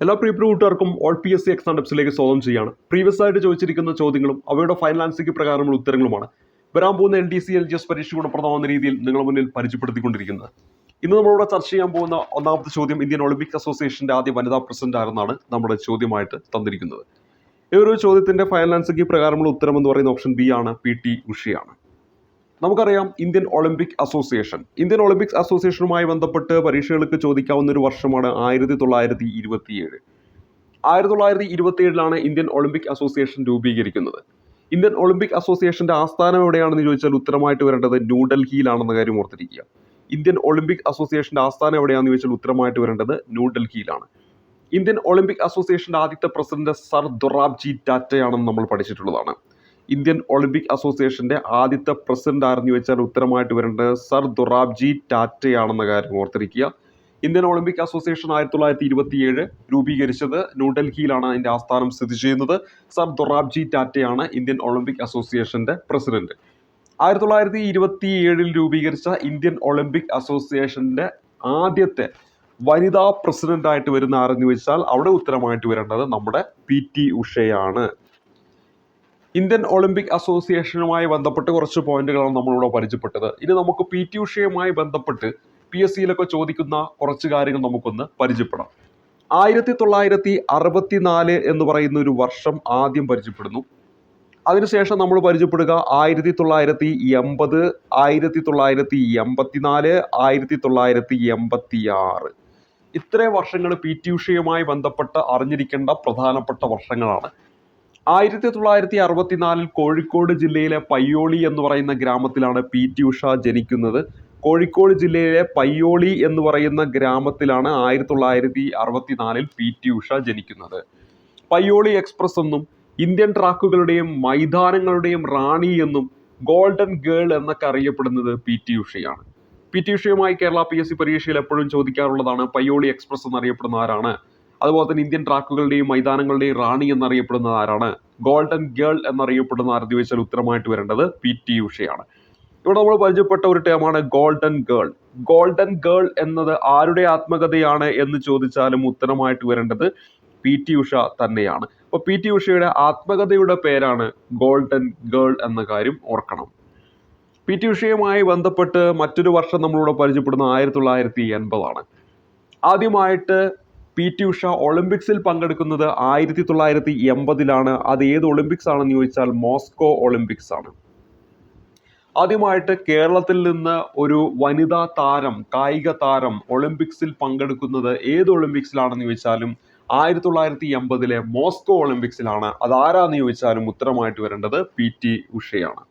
എല്ലാ പ്രിയപ്പെട്ട കൂട്ടുകാർക്കും ഓൾ PSC എക്സാം ടിപ്സിലേക്ക് സ്വാഗതം ചെയ്യാണ്. പ്രീവിയസ് ആയിട്ട് ചോദിച്ചിരിക്കുന്ന ചോദ്യങ്ങളും അവയുടെ ഫൈനൽ ആൻസർക്ക് പ്രകാരമുള്ള ഉത്തരങ്ങളുമാണ് വരാൻ പോകുന്ന LDC LGS പരീക്ഷ ഗുണപ്രദമാകുന്ന രീതിയിൽ നിങ്ങളുടെ മുന്നിൽ പരിചയപ്പെടുത്തിക്കൊണ്ടിരിക്കുന്നത്. ഇന്ന് നമ്മളിവിടെ ചർച്ച ചെയ്യാൻ പോകുന്ന ഒന്നാമത്തെ ചോദ്യം ഇന്ത്യൻ ഒളിമ്പിക് അസോസിയേഷന്റെ ആദ്യ വനിതാ പ്രസിഡന്റ് ആരെന്നാണ് നമ്മുടെ ചോദ്യമായിട്ട് തന്നിരിക്കുന്നത്. ഈ ഒരു ചോദ്യത്തിന്റെ ഫൈനൽ ആൻസർക്ക് പ്രകാരമുള്ള ഉത്തരം എന്ന് പറയുന്ന ഓപ്ഷൻ ബി ആണ്, PT ഉഷയാണ്. നമുക്കറിയാം ഇന്ത്യൻ ഒളിമ്പിക് അസോസിയേഷനുമായി ബന്ധപ്പെട്ട് പരീക്ഷകൾക്ക് ചോദിക്കാവുന്ന ഒരു വർഷമാണ് 1927. 1927 ഇന്ത്യൻ ഒളിമ്പിക് അസോസിയേഷൻ രൂപീകരിക്കുന്നത്. ഇന്ത്യൻ ഒളിമ്പിക് അസോസിയേഷന്റെ ആസ്ഥാനം എവിടെയാണെന്ന് ചോദിച്ചാൽ ഉത്തരമായിട്ട് വരേണ്ടത് ന്യൂഡൽഹിയിലാണെന്ന കാര്യം ഓർത്തിരിക്കുക. ഇന്ത്യൻ ഒളിമ്പിക് അസോസിയേഷന്റെ ആസ്ഥാനം എവിടെയാണെന്ന് ചോദിച്ചാൽ ഉത്തരമായിട്ട് വരേണ്ടത് ന്യൂഡൽഹിയിലാണ്. ഇന്ത്യൻ ഒളിമ്പിക് അസോസിയേഷന്റെ ആദ്യത്തെ പ്രസിഡന്റ് സർ ദൊറാബ്ജി ടാറ്റയാണെന്ന് നമ്മൾ പഠിച്ചിട്ടുള്ളതാണ്. ഇന്ത്യൻ ഒളിമ്പിക് അസോസിയേഷന്റെ ആദ്യത്തെ പ്രസിഡന്റ് ആരെന്ന് ചോദിച്ചാൽ ഉത്തരമായിട്ട് വരേണ്ടത് സർ ദൊറാബ്ജി ടാറ്റയാണെന്ന കാര്യം ഓർത്തിരിക്കുക. ഇന്ത്യൻ ഒളിമ്പിക് അസോസിയേഷൻ 1927 രൂപീകരിച്ചത് ന്യൂഡൽഹിയിലാണ് അതിന്റെ ആസ്ഥാനം സ്ഥിതി ചെയ്യുന്നത്. സർ ദൊറാബ്ജി ടാറ്റയാണ് ഇന്ത്യൻ ഒളിമ്പിക് അസോസിയേഷന്റെ പ്രസിഡന്റ്. 1927 രൂപീകരിച്ച ഇന്ത്യൻ ഒളിമ്പിക് അസോസിയേഷന്റെ ആദ്യത്തെ വനിതാ പ്രസിഡന്റ് ആയിട്ട് വരുന്ന ആരെന്ന് ചോദിച്ചാൽ അവിടെ ഉത്തരമായിട്ട് വരേണ്ടത് നമ്മുടെ PT ഉഷയാണ്. ഇന്ത്യൻ ഒളിമ്പിക് അസോസിയേഷനുമായി ബന്ധപ്പെട്ട് കുറച്ച് പോയിന്റുകളാണ് നമ്മളിവിടെ പരിചയപ്പെട്ടത്. ഇനി നമുക്ക് PT ഉഷയുമായി ബന്ധപ്പെട്ട് PSCയിലൊക്കെ ചോദിക്കുന്ന കുറച്ച് കാര്യങ്ങൾ നമുക്കൊന്ന് പരിചയപ്പെടാം. 1964 എന്ന് പറയുന്ന ഒരു വർഷം ആദ്യം പരിചയപ്പെടുന്നു. അതിനുശേഷം നമ്മൾ പരിചയപ്പെടുക 1980, 1984, 1986. ഇത്രയും വർഷങ്ങൾ PT ഉഷയുമായി ബന്ധപ്പെട്ട് അറിഞ്ഞിരിക്കേണ്ട പ്രധാനപ്പെട്ട വർഷങ്ങളാണ്. 1964 കോഴിക്കോട് ജില്ലയിലെ പയ്യോളി എന്ന് പറയുന്ന ഗ്രാമത്തിലാണ് PT ഉഷ ജനിക്കുന്നത്. കോഴിക്കോട് ജില്ലയിലെ പയ്യോളി എന്ന് പറയുന്ന ഗ്രാമത്തിലാണ് 1964 PT ഉഷ ജനിക്കുന്നത്. പയ്യോളി എക്സ്പ്രസ് എന്നും ഇന്ത്യൻ ട്രാക്കുകളുടെയും മൈതാനങ്ങളുടെയും റാണി എന്നും ഗോൾഡൻ ഗേൾ എന്നൊക്കെ അറിയപ്പെടുന്നത് PT ഉഷയാണ്. PT ഉഷയുമായി കേരള PSC പരീക്ഷയിൽ എപ്പോഴും ചോദിക്കാറുള്ളതാണ് പയ്യോളി എക്സ്പ്രസ് എന്നറിയപ്പെടുന്ന ആരാണ്, അതുപോലെ തന്നെ ഇന്ത്യൻ ട്രാക്കുകളുടെയും മൈതാനങ്ങളുടെയും റാണി എന്നറിയപ്പെടുന്നത് ആരാണ്, ഗോൾഡൻ ഗേൾ എന്നറിയപ്പെടുന്ന ആരെന്ന് ചോദിച്ചാൽ ഉത്തരമായിട്ട് വരേണ്ടത് PT ഉഷയാണ്. ഇവിടെ നമ്മൾ പരിചയപ്പെട്ട ഒരു ടേമാണ് ഗോൾഡൻ ഗേൾ. ഗോൾഡൻ ഗേൾ എന്നത് ആരുടെ ആത്മകഥയാണ് എന്ന് ചോദിച്ചാലും ഉത്തരമായിട്ട് വരേണ്ടത് PT ഉഷ തന്നെയാണ്. അപ്പോൾ PT ഉഷയുടെ ആത്മകഥയുടെ പേരാണ് ഗോൾഡൻ ഗേൾ എന്ന കാര്യം ഓർക്കണം. PT ഉഷയുമായി ബന്ധപ്പെട്ട് മറ്റൊരു വർഷം നമ്മളിവിടെ പരിചയപ്പെടുന്ന 1980. ആദ്യമായിട്ട് PT ഉഷ ഒളിമ്പിക്സിൽ പങ്കെടുക്കുന്നത് 1980. അത് ഏത് ഒളിമ്പിക്സ് ആണെന്ന് ചോദിച്ചാൽ മോസ്കോ ഒളിമ്പിക്സ് ആണ്. ആദ്യമായിട്ട് കേരളത്തിൽ നിന്ന് ഒരു വനിതാ താരം, കായിക താരം ഒളിമ്പിക്സിൽ പങ്കെടുക്കുന്നത് ഏത് ഒളിമ്പിക്സിലാണെന്ന് ചോദിച്ചാലും 1980 മോസ്കോ ഒളിമ്പിക്സിലാണ്. അതാരാന്ന് ചോദിച്ചാലും ഉത്തരമായിട്ട് വരേണ്ടത് PT ഉഷയാണ്.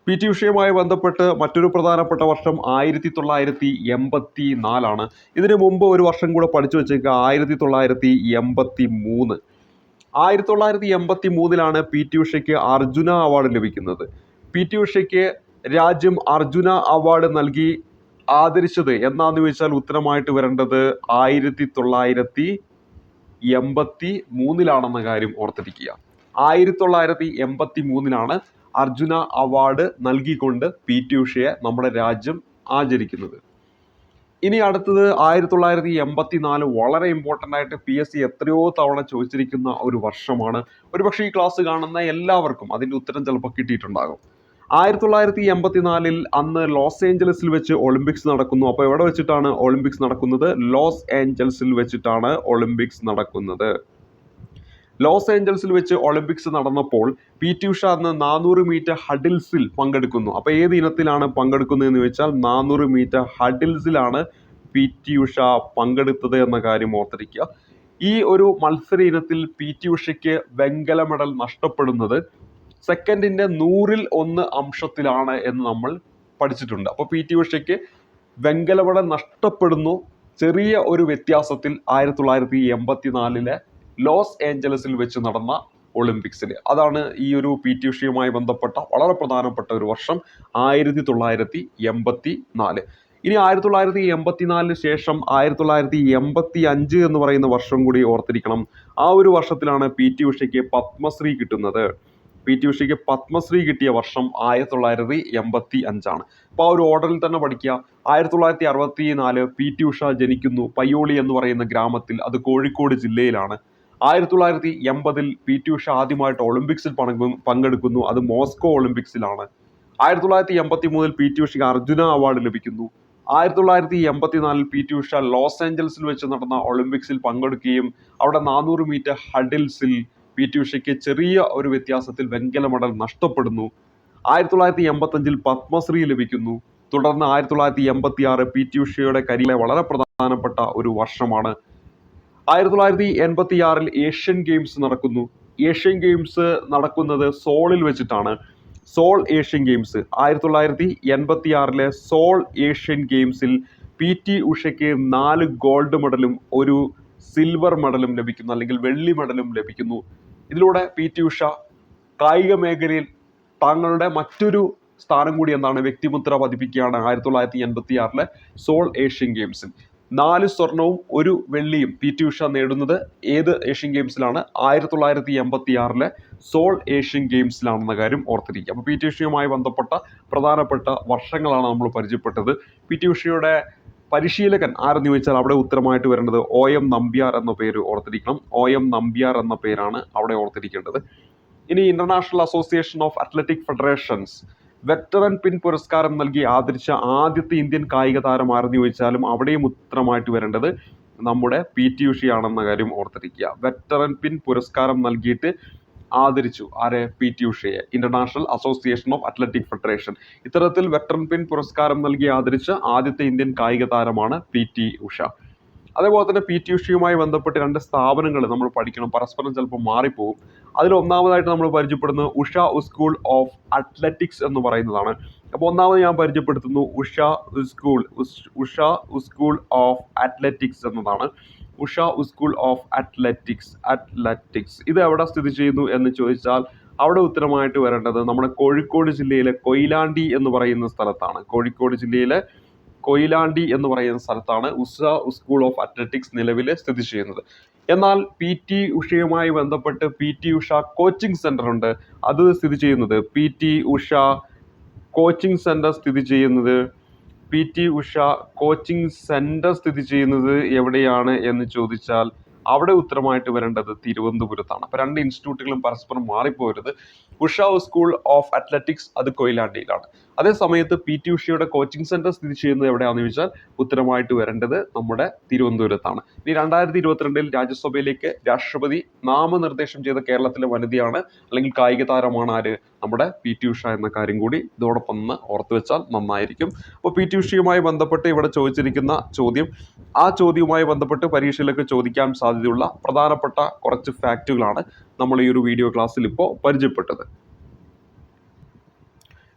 PT ഉഷയുമായി ബന്ധപ്പെട്ട് മറ്റൊരു പ്രധാനപ്പെട്ട വർഷം 1984. ഇതിനു മുമ്പ് ഒരു വർഷം കൂടെ പഠിച്ചു വെച്ചേക്കുക 1983. 1983 PT ഉഷയ്ക്ക് അർജുന അവാർഡ് ലഭിക്കുന്നത്. PT ഉഷയ്ക്ക് രാജ്യം അർജുന അവാർഡ് നൽകി ആദരിച്ചത് എന്നാന്ന് ചോദിച്ചാൽ ഉത്തരമായിട്ട് വരേണ്ടത് 1983 കാര്യം ഓർത്തിരിക്കുക. 1983 അർജുന അവാർഡ് നൽകിക്കൊണ്ട് PT ഉഷയെ നമ്മുടെ രാജ്യം ആചരിക്കുന്നത്. ഇനി അടുത്തത് 1984 വളരെ ഇമ്പോർട്ടൻ്റ് ആയിട്ട് PSC എത്രയോ തവണ ചോദിച്ചിരിക്കുന്ന ഒരു വർഷമാണ്. ഒരുപക്ഷെ ഈ ക്ലാസ് കാണുന്ന എല്ലാവർക്കും അതിൻ്റെ ഉത്തരം ചിലപ്പോൾ കിട്ടിയിട്ടുണ്ടാകും. 1984 അന്ന് ലോസ് ഏഞ്ചലസിൽ വെച്ച് ഒളിമ്പിക്സ് നടക്കുന്നു. അപ്പോൾ എവിടെ വെച്ചിട്ടാണ് ഒളിമ്പിക്സ് നടക്കുന്നത്? ലോസ് ഏഞ്ചൽസിൽ വെച്ചിട്ടാണ് ഒളിമ്പിക്സ് നടക്കുന്നത്. ലോസ് ഏഞ്ചൽസിൽ വെച്ച് ഒളിമ്പിക്സ് നടന്നപ്പോൾ PT ഉഷ അന്ന് 400 മീറ്റർ ഹഡിൽസിൽ പങ്കെടുക്കുന്നു. അപ്പോൾ ഏത് ഇനത്തിലാണ് പങ്കെടുക്കുന്നതെന്ന് ചോദിച്ചാൽ 400 മീറ്റർ ഹഡിൽസിലാണ് PT ഉഷ പങ്കെടുത്തത് എന്ന കാര്യം ഓർത്തിരിക്കുക. ഈ ഒരു മത്സര ഇനത്തിൽ PT ഉഷയ്ക്ക് വെങ്കല മെഡൽ നഷ്ടപ്പെടുന്നത് സെക്കൻഡിന്റെ 100ൽ 1 അംശത്തിലാണ് എന്ന് നമ്മൾ പഠിച്ചിട്ടുണ്ട്. അപ്പോൾ PT ഉഷയ്ക്ക് വെങ്കല മെഡൽ നഷ്ടപ്പെടുന്നു ചെറിയ ഒരു വ്യത്യാസത്തിൽ 1984 ലോസ് ഏഞ്ചലസിൽ വെച്ച് നടന്ന ഒളിമ്പിക്സിൽ. അതാണ് ഈ ഒരു PT ഉഷയുമായി ബന്ധപ്പെട്ട വളരെ പ്രധാനപ്പെട്ട ഒരു വർഷം 1984. ഇനി 1984 ശേഷം 1985 എന്ന് പറയുന്ന വർഷം കൂടി ഓർത്തിരിക്കണം. ആ ഒരു വർഷത്തിലാണ് PT ഉഷയ്ക്ക് പത്മശ്രീ കിട്ടുന്നത്. PT ഉഷയ്ക്ക് പത്മശ്രീ കിട്ടിയ വർഷം 1985. അപ്പോൾ ആ ഒരു ഓർഡറിൽ തന്നെ പഠിക്കുക. 1964 PT ഉഷ ജനിക്കുന്നു പയ്യോളി എന്ന് പറയുന്ന ഗ്രാമത്തിൽ, അത് കോഴിക്കോട് ജില്ലയിലാണ്. 1980 PT ഉഷ ആദ്യമായിട്ട് ഒളിമ്പിക്സിൽ പങ്കെടുക്കുന്നു, അത് മോസ്കോ ഒളിമ്പിക്സിലാണ്. 1983 PT ഉഷയ്ക്ക് അർജുന അവാർഡ് ലഭിക്കുന്നു. 1984 PT ഉഷ ലോസ് ഏഞ്ചൽസിൽ വെച്ച് നടന്ന ഒളിമ്പിക്സിൽ പങ്കെടുക്കുകയും അവിടെ 400 മീറ്റർ ഹഡിൽസിൽ PT ഉഷയ്ക്ക് ചെറിയ ഒരു വ്യത്യാസത്തിൽ വെങ്കല മെഡൽ നഷ്ടപ്പെടുന്നു. 1985 പത്മശ്രീ ലഭിക്കുന്നു. തുടർന്ന് 1986 PT ഉഷയുടെ കരിയറിലെ വളരെ പ്രധാനപ്പെട്ട ഒരു വർഷമാണ്. 1986 ഏഷ്യൻ ഗെയിംസ് നടക്കുന്നു. ഏഷ്യൻ ഗെയിംസ് നടക്കുന്നത് സോളിൽ വെച്ചിട്ടാണ്. Seoul Asian Games 1986 Seoul Asian ഗെയിംസിൽ PT ഉഷയ്ക്ക് 4 ഗോൾഡ് മെഡലും 1 സിൽവർ മെഡലും ലഭിക്കുന്നു, അല്ലെങ്കിൽ വെള്ളി മെഡലും ലഭിക്കുന്നു. ഇതിലൂടെ PT ഉഷ കായിക മേഖലയിൽ താങ്കളുടെ മറ്റൊരു സ്ഥാനം കൂടി വ്യക്തിമുദ്ര പതിപ്പിക്കുകയാണ്. 1986 സോൾ ഏഷ്യൻ ഗെയിംസിൽ 4 സ്വർണവും 1 വെള്ളിയും PT ഉഷ നേടുന്നത് ഏത് ഏഷ്യൻ ഗെയിംസിലാണ്? 1986 സോൾ ഏഷ്യൻ ഗെയിംസിലാണെന്ന കാര്യം ഓർത്തിരിക്കുക. അപ്പോൾ PT ഉഷയുമായി ബന്ധപ്പെട്ട പ്രധാനപ്പെട്ട വർഷങ്ങളാണ് നമ്മൾ പരിചയപ്പെട്ടത്. PT ഉഷയുടെ പരിശീലകൻ ആരെന്ന് ചോദിച്ചാൽ അവിടെ ഉത്തരമായിട്ട് വരേണ്ടത് OM നമ്പ്യാർ എന്ന പേര് ഓർത്തിരിക്കണം. OM നമ്പ്യാർ എന്ന പേരാണ് അവിടെ ഓർത്തിരിക്കേണ്ടത്. ഇനി international association of athletic federations veteran pin പുരസ്കാരം നൽകി ആദരിച്ച ആദ്യത്തെ ഇന്ത്യൻ കായിക താരം ആരെന്ന് ചോദിച്ചാലും അവിടെയും ഉത്തരമായിട്ട് വരേണ്ടത് നമ്മുടെ PT ഉഷയാണെന്ന കാര്യം ഓർത്തിരിക്കുക. വെറ്ററൻ പിൻ പുരസ്കാരം നൽകിയിട്ട് ആദരിച്ചു ആരെ? PT ഉഷയെ. International association of athletic federation ഇത്തരത്തിൽ വെറ്ററൻ പിൻ പുരസ്കാരം നൽകി ആദരിച്ച ആദ്യത്തെ ഇന്ത്യൻ കായിക താരമാണ് PT ഉഷ. അതേപോലെ തന്നെ PT ഉഷയുമായി ബന്ധപ്പെട്ട് 2 സ്ഥാപനങ്ങൾ നമ്മൾ പഠിക്കണം, പരസ്പരം ചിലപ്പോൾ മാറിപ്പോകും. അതിൽ ഒന്നാമതായിട്ട് നമ്മൾ പരിചയപ്പെടുന്നത് ഉഷ സ്കൂൾ ഓഫ് അത്ലറ്റിക്സ് എന്ന് പറയുന്നതാണ്. അപ്പോൾ ഒന്നാമത് ഞാൻ പരിചയപ്പെടുത്തുന്നു ഉഷ സ്കൂൾ ഓഫ് അത്ലറ്റിക്സ് എന്നതാണ്. ഉഷ സ്കൂൾ ഓഫ് അത്ലറ്റിക്സ് ഇത് എവിടെ സ്ഥിതി ചെയ്യുന്നു എന്ന് ചോദിച്ചാൽ അവിടെ ഉത്തരമായിട്ട് വരേണ്ടത് നമ്മുടെ കോഴിക്കോട് ജില്ലയിലെ കൊയിലാണ്ടി എന്ന് പറയുന്ന സ്ഥലത്താണ്. കോഴിക്കോട് ജില്ലയിലെ കൊയിലാണ്ടി എന്ന് പറയുന്ന സ്ഥലത്താണ് ഉഷ സ്കൂൾ ഓഫ് അത്ലറ്റിക്സ് നിലവിൽ സ്ഥിതി ചെയ്യുന്നത്. എന്നാൽ PT ഉഷയുമായി ബന്ധപ്പെട്ട് PT ഉഷ കോച്ചിങ് സെന്റർ ഉണ്ട്. അത് സ്ഥിതി ചെയ്യുന്നത് PT ഉഷ കോച്ചിങ് സെന്റർ സ്ഥിതി ചെയ്യുന്നത് PT ഉഷ കോച്ചിങ് സെന്റർ സ്ഥിതി ചെയ്യുന്നത് എവിടെയാണ് എന്ന് ചോദിച്ചാൽ അവിടെ ഉത്തരമായിട്ട് വരേണ്ടത് തിരുവനന്തപുരത്താണ്. അപ്പോൾ 2 ഇൻസ്റ്റിറ്റ്യൂട്ടുകളും പരസ്പരം മാറിപ്പോരുത്. ഉഷ സ്കൂൾ ഓഫ് അത്ലറ്റിക്സ് അത് കൊയിലാണ്ടിയിലാണ്. അതേ സമയത്ത് PT ഉഷയുടെ കോച്ചിങ് സെന്റർ സ്ഥിതി ചെയ്യുന്നത് എവിടെയാണെന്ന് ചോദിച്ചാൽ ഉത്തരമായിട്ട് വരേണ്ടത് നമ്മുടെ തിരുവനന്തപുരത്താണ്. ഇനി 2022 രാജ്യസഭയിലേക്ക് രാഷ്ട്രപതി നാമനിർദ്ദേശം ചെയ്ത കേരളത്തിലെ വനിതയാണ് അല്ലെങ്കിൽ കായിക താരമാണ് ആര്? നമ്മുടെ PT ഉഷ എന്ന കാര്യം കൂടി ഇതോടൊപ്പം ഒന്ന് ഓർത്തു വെച്ചാൽ നന്നായിരിക്കും. അപ്പോൾ PT ഉഷയുമായി ബന്ധപ്പെട്ട് ഇവിടെ ചോദിച്ചിരിക്കുന്ന ചോദ്യം, ആ ചോദ്യവുമായി ബന്ധപ്പെട്ട് പരീക്ഷയിലൊക്കെ ചോദിക്കാൻ സാധ്യതയുള്ള പ്രധാനപ്പെട്ട കുറച്ച് ഫാക്റ്റുകളാണ് നമ്മൾ ഈ ഒരു വീഡിയോ ക്ലാസ്സിൽ ഇപ്പോൾ പരിചയപ്പെട്ടത്.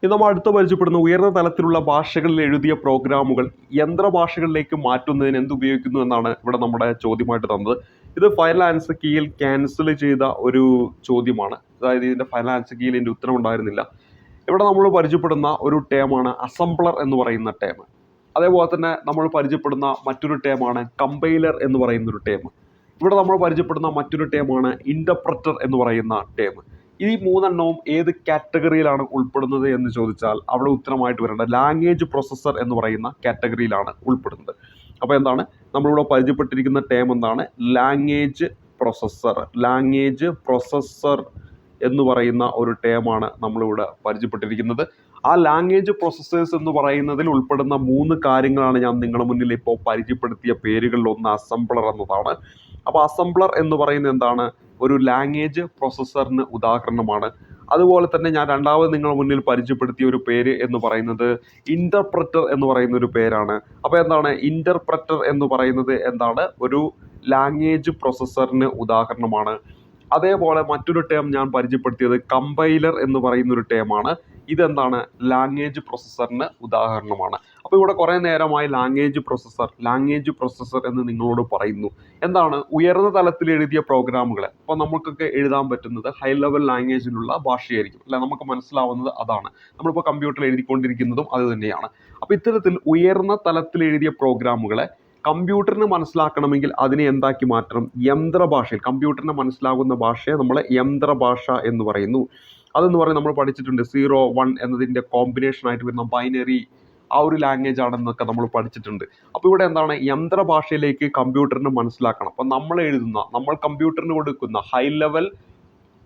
ഇത് നമ്മൾ അടുത്ത് പരിചയപ്പെടുന്ന ഉയർന്ന തലത്തിലുള്ള ഭാഷകളിൽ എഴുതിയ പ്രോഗ്രാമുകൾ യന്ത്രഭാഷകളിലേക്ക് മാറ്റുന്നതിന് എന്തുപയോഗിക്കുന്നു എന്നാണ് ഇവിടെ നമ്മുടെ ചോദ്യമായിട്ട് തന്നത്. ഇത് ഫൈനൽ ആൻസർ കീയിൽ ക്യാൻസൽ ചെയ്ത ഒരു ചോദ്യമാണ്. അതായത് ഇതിൻ്റെ ഫൈനൽ ആൻസർ കീയിൽ ഇതിൻ്റെ ഉത്തരം ഉണ്ടായിരുന്നില്ല. ഇവിടെ നമ്മൾ പരിചയപ്പെടുന്ന ഒരു ടേമാണ് അസംബ്ലർ എന്ന് പറയുന്ന ടേം. അതേപോലെ തന്നെ നമ്മൾ പരിചയപ്പെടുന്ന മറ്റൊരു ടേമാണ് കമ്പൈലർ എന്ന് പറയുന്ന ഒരു ടേം. ഇവിടെ നമ്മൾ പരിചയപ്പെടുന്ന മറ്റൊരു ടേമാണ് ഇൻ്റർപ്രറ്റർ എന്ന് പറയുന്ന ടേം. ഈ 3 എണ്ണവും ഏത് കാറ്റഗറിയിലാണ് ഉൾപ്പെടുന്നത് എന്ന് ചോദിച്ചാൽ അവിടെ ഉത്തരമായിട്ട് വരേണ്ടത് ലാംഗ്വേജ് പ്രോസസ്സർ എന്ന് പറയുന്ന കാറ്റഗറിയിലാണ് ഉൾപ്പെടുന്നത്. അപ്പോൾ എന്താണ് നമ്മളിവിടെ പരിചയപ്പെട്ടിരിക്കുന്ന ടേം എന്താണ്? ലാംഗ്വേജ് പ്രോസസ്സർ എന്ന് പറയുന്ന ഒരു ടേമാണ് നമ്മളിവിടെ പരിചയപ്പെട്ടിരിക്കുന്നത്. ആ ലാംഗ്വേജ് പ്രോസസ്സേഴ്സ് എന്ന് പറയുന്നതിൽ ഉൾപ്പെടുന്ന 3 കാര്യങ്ങളാണ് ഞാൻ നിങ്ങളുടെ മുന്നിൽ ഇപ്പോൾ പരിചയപ്പെടുത്തിയ പേരുകളിൽ ഒന്ന് അസംബ്ലർ എന്നതാണ്. അപ്പോൾ അസംബ്ലർ എന്ന് പറയുന്നത് എന്താണ്? ഒരു ലാംഗ്വേജ് പ്രോസസ്സറിന് ഉദാഹരണമാണ്. അതുപോലെ തന്നെ ഞാൻ രണ്ടാമത് നിങ്ങളുടെ മുന്നിൽ പരിചയപ്പെടുത്തിയ ഒരു പേര് എന്ന് പറയുന്നത് ഇൻ്റർപ്രറ്റർ എന്ന് പറയുന്ന ഒരു പേരാണ്. അപ്പോൾ എന്താണ് ഇൻ്റർപ്രറ്റർ എന്ന് പറയുന്നത്? എന്താണ്? ഒരു ലാംഗ്വേജ് പ്രോസസ്സറിന് ഉദാഹരണമാണ്. അതേപോലെ മറ്റൊരു ടേം ഞാൻ പരിചയപ്പെടുത്തിയത് കമ്പൈലർ എന്ന് പറയുന്ന ഒരു ടേമാണ്. ഇതെന്താണ്? ലാംഗ്വേജ് പ്രോസസ്സറിന് ഉദാഹരണമാണ്. അപ്പോൾ ഇവിടെ കുറേ നേരമായി ലാംഗ്വേജ് പ്രോസസ്സർ എന്ന് നിങ്ങളോട് പറയുന്നു. എന്താണ്? ഉയർന്ന തലത്തിൽ എഴുതിയ പ്രോഗ്രാമുകൾ. അപ്പോൾ നമുക്കൊക്കെ എഴുതാൻ പറ്റുന്നത് ഹൈ ലെവൽ ലാംഗ്വേജിലുള്ള ഭാഷയായിരിക്കും അല്ലെ? നമുക്ക് മനസ്സിലാവുന്നത് അതാണ്. നമ്മളിപ്പോൾ കമ്പ്യൂട്ടറിൽ എഴുതിക്കൊണ്ടിരിക്കുന്നതും അത് തന്നെയാണ്. അപ്പോൾ ഇത്തരത്തിൽ ഉയർന്ന തലത്തിൽ എഴുതിയ പ്രോഗ്രാമുകളെ കമ്പ്യൂട്ടറിന് മനസ്സിലാക്കണമെങ്കിൽ അതിനെ എന്താക്കി മാറ്റണം? യന്ത്രഭാഷയിൽ. കമ്പ്യൂട്ടറിന് മനസ്സിലാകുന്ന ഭാഷയെ നമ്മൾ യന്ത്രഭാഷ എന്ന് പറയുന്നു. അതെന്ന് പറയുന്നത് നമ്മൾ പഠിച്ചിട്ടുണ്ട് 0 1 എന്നതിൻ്റെ കോമ്പിനേഷൻ ആയിട്ട് വരുന്ന ബൈനറി ആ ഒരു ലാംഗ്വേജ് ആണെന്നൊക്കെ നമ്മൾ പഠിച്ചിട്ടുണ്ട്. അപ്പോൾ ഇവിടെ എന്താണ്, യന്ത്രഭാഷയിലേക്ക് കമ്പ്യൂട്ടറിന് മനസ്സിലാക്കണം. അപ്പോൾ നമ്മൾ കമ്പ്യൂട്ടറിന് കൊടുക്കുന്ന ഹൈ ലെവൽ